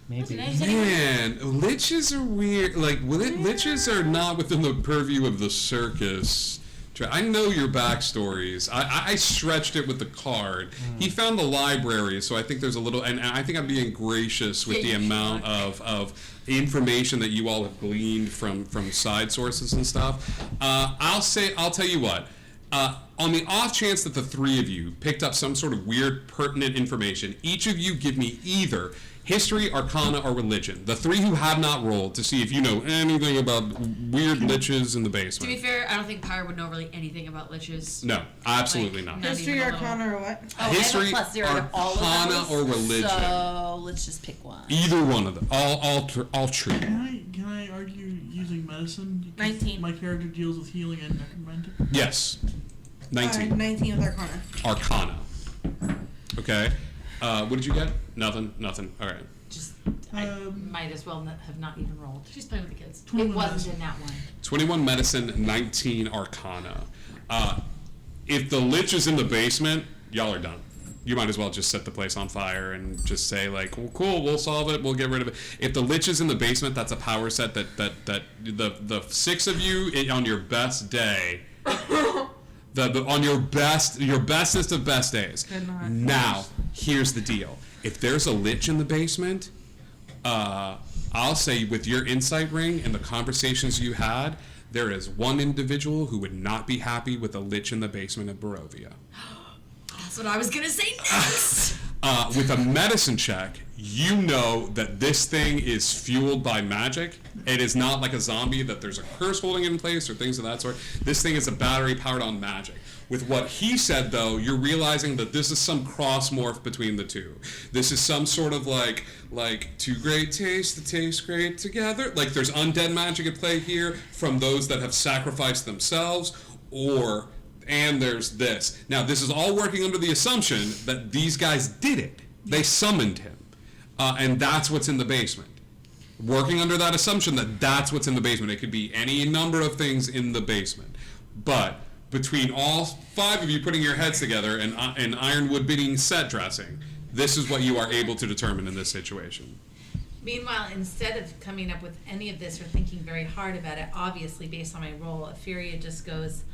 Maybe. Man, liches are weird. Like, liches are not within the purview of the circus. I know your backstories. I stretched it with the card. He found the library, so I think there's a little, and I think I'm being gracious with the amount of information that you all have gleaned from side sources and stuff. I'll tell you what. On the off chance that the three of you picked up some sort of weird, pertinent information, each of you give me either history, arcana, or religion. The three who have not rolled to see if you know anything about weird liches in the basement. To be fair, I don't think Pyre would know really anything about liches. No, absolutely not. History, arcana, or what? Oh, History, I have a +0 to all of arcana, those, or religion. So let's just pick one. Either one of them. All true. Can I argue using medicine? Because 19. My character deals with healing and necromantic. Yes. 19. 19 with arcana. Arcana. Okay. What did you get? Nothing. All right. Just, I might as well have not even rolled. She's playing with the kids. It wasn't in that one. 21 medicine, 19 arcana. If the lich is in the basement, y'all are done. You might as well just set the place on fire and just say like, well, cool, we'll solve it, we'll get rid of it. If the lich is in the basement, that's a power set that the six of you on your best day, on your bestest of best days. Now, here's the deal. If there's a lich in the basement, I'll say with your insight ring and the conversations you had, there is one individual who would not be happy with a lich in the basement of Barovia. That's what I was gonna say next. With a medicine check, you know that this thing is fueled by magic. It is not like a zombie that there's a curse holding it in place or things of that sort. This thing is a battery powered on magic. With what he said, though, you're realizing that this is some cross morph between the two. This is some sort of like two great tastes that taste great together. Like there's undead magic at play here from those that have sacrificed themselves, and there's this. Now, this is all working under the assumption that these guys did it. They summoned him, and that's what's in the basement. Working under that assumption that that's what's in the basement. It could be any number of things in the basement, but between all five of you putting your heads together and Ironwood being set dressing, this is what you are able to determine in this situation. Meanwhile, instead of coming up with any of this or thinking very hard about it, obviously based on my role, Furia just goes,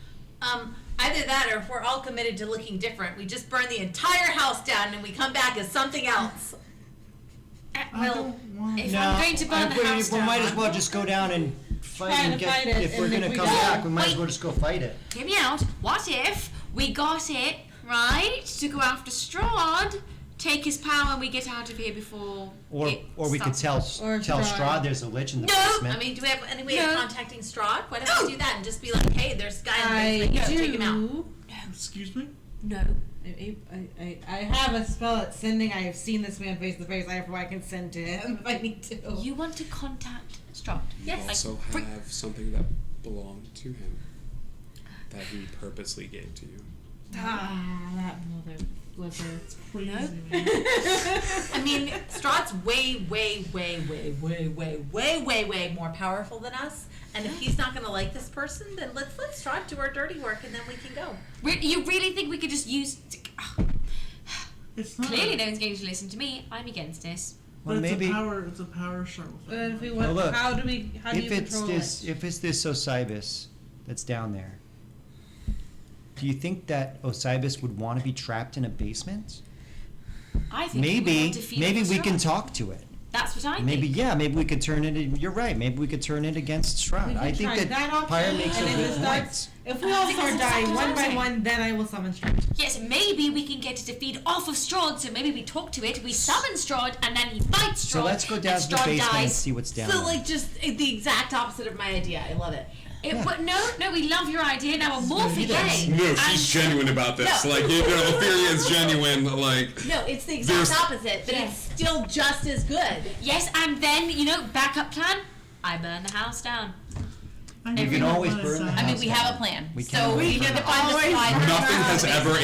either that or if we're all committed to looking different, we just burn the entire house down and we come back as something else. Well, if No, I'm going to burn the house we down, might as well just go down and fight and get. fight it, If we're and gonna if we come don't- back, we might as Wait. well just go fight it. hear me out. What if we got it right to go after Strahd, take his power, and we get out of here before Or it we could starts? tell Or Strahd Strahd. there's a lich in the No, basement. I mean, do we have any way No. of contacting Strahd? Why don't we do that and just be like, hey, there's a guy in the basement, go, take him out. Excuse me? No. I have a spell at sending. I have seen this man face to face. Therefore, I can send to him if I need to. You want to contact Strahd? You also have something that belonged to him that he purposely gave to you. That mother flipper. Crazy, No. man. I mean, Strahd's way more powerful than us. And if he's not going to like this person, then let's let Strahd do our dirty work and then we can go. You really think we could just use... It's not. Clearly no one's going to listen to me. I'm against this. But Well, maybe it's a power struggle. If we Well, want, look, how do you control it? if it's this Osibus that's down there, do you think that Osibus would want to be trapped in a basement? I think we want to defeat Maybe we can Strahd. talk to it. That's what I Maybe think. maybe we could turn it. You're right. Maybe we could turn it against Strahd. We I can think try that option, Pyre makes and a if good it point. starts, if we all think start that's dying exactly one what by I'm one, then I will summon Strahd. Yes, maybe we can get it to feed off of Strahd, so maybe we talk to it, we summon Strahd, and then he fights Strahd, So let's go down and to the Strahd basement and dies. see what's down So, there. like, just the exact opposite of my idea. I love it. But no, we love your idea, now we're more for yay. No, she's genuine about this. No. Like, Ophelia's genuine. Like, No, it's the There's- exact opposite, but it's still just as good. Yes, and then, backup plan, I burn the house down. You can always burn the I mean, house we down. have a plan. We So can we always need to burn find the slide. nothing has ever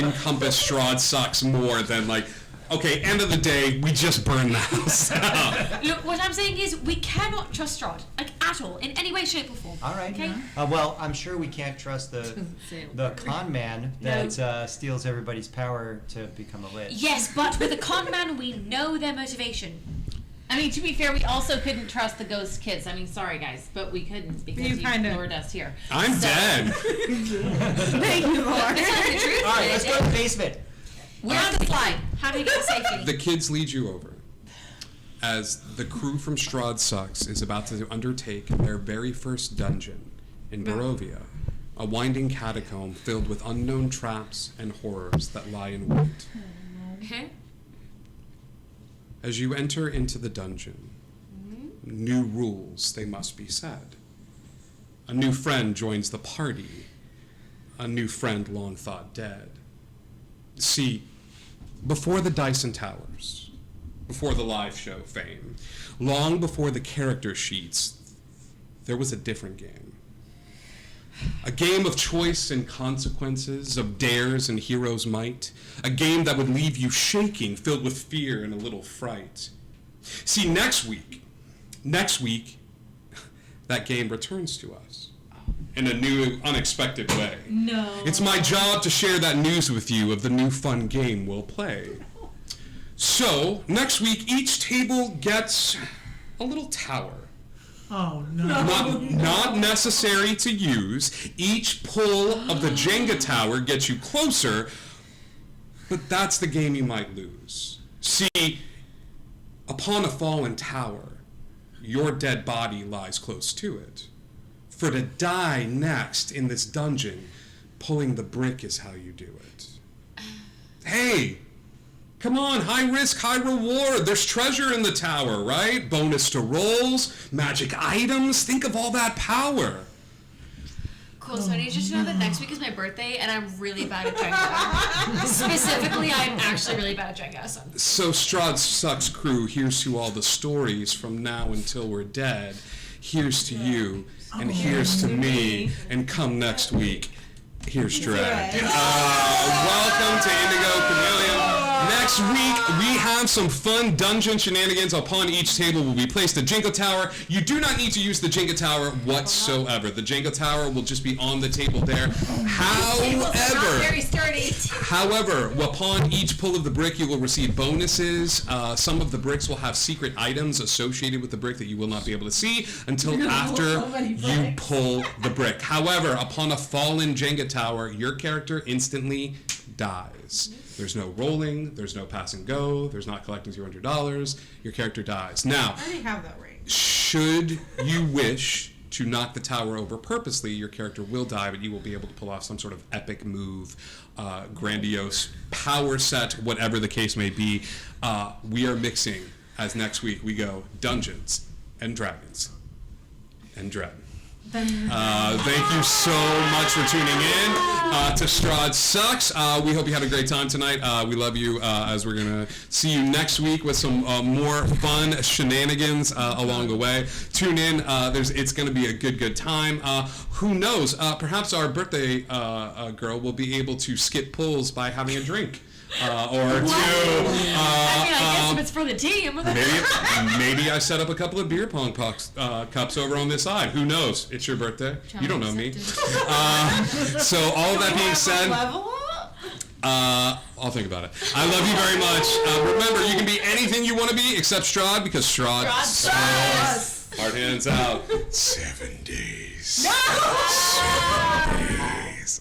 encompassed Strahd sucks more than like Okay, end of the day, we just burned the house down. Look, what I'm saying is we cannot trust Strahd, like at all, in any way, shape, or form. All right. Okay? Well, I'm sure we can't trust the con man that steals everybody's power to become a lich. Yes, but with a con man, we know their motivation. I mean, to be fair, we also couldn't trust the ghost kids. I mean, sorry guys, but we couldn't because you lured us here. I'm dead. Thank you, Lord. That's not the truth. All right, let's go to the basement. We're on the slide. How do we get to safety? The kids lead you over as the crew from Strahd Sucks is about to undertake their very first dungeon in Barovia, a winding catacomb filled with unknown traps and horrors that lie in wait. Okay. As you enter into the dungeon, new rules, they must be said. A new friend joins the party, a new friend long thought dead. See, before the Dyson Towers, before the live show fame, long before the character sheets, there was a different game. A game of choice and consequences, of dares and heroes' might. A game that would leave you shaking, filled with fear and a little fright. See, next week, that game returns to us in a new, unexpected way. No. It's my job to share that news with you of the new fun game we'll play. So, next week, each table gets a little tower. Oh, no. Not necessary to use. Each pull of the Jenga tower gets you closer, but that's the game you might lose. See, upon a fallen tower, your dead body lies close to it. For to die next in this dungeon, pulling the brick is how you do it. Hey! Come on, high risk, high reward. There's treasure in the tower, right? Bonus to rolls, magic items. Think of all that power. Cool, so I need you to know that next week is my birthday, and I'm really bad at Jenga. Specifically, I'm actually really bad at Jenga. So Strahd Sucks crew, here's to all the stories from now until we're dead. Here's to you, and here's to me, and come next week, here's Strahd. Welcome to Indigo Chameleon. Next week, we have some fun dungeon shenanigans. Upon each table will be placed a Jenga tower. You do not need to use the Jenga tower whatsoever. The Jenga tower will just be on the table there. However, upon each pull of the brick, you will receive bonuses. Some of the bricks will have secret items associated with the brick that you will not be able to see until after you pull the brick. However, upon a fallen Jenga tower, your character instantly dies. There's no rolling, there's no pass and go, there's not collecting $200, your character dies. Now, I already have that ring. Should you wish to knock the tower over purposely, your character will die, but you will be able to pull off some sort of epic move, grandiose power set, whatever the case may be. We are mixing, as next week we go, Dungeons and Dragons and Dread. Thank you so much for tuning in to Strahd Sucks. We hope you had a great time tonight. We love you as we're going to see you next week with some more fun shenanigans along the way. Tune in. It's going to be a good time. Who knows? Perhaps our birthday girl will be able to skip pulls by having a drink. Or two. I guess if it's for the team. Maybe I set up a couple of beer pong cups over on this side. Who knows? It's your birthday. You don't know me. So all of that being said, I'll think about it. I love you very much. Remember, you can be anything you want to be except Strahd, because Strahd sucks. Hard hands out. 7 days. No! 7 days.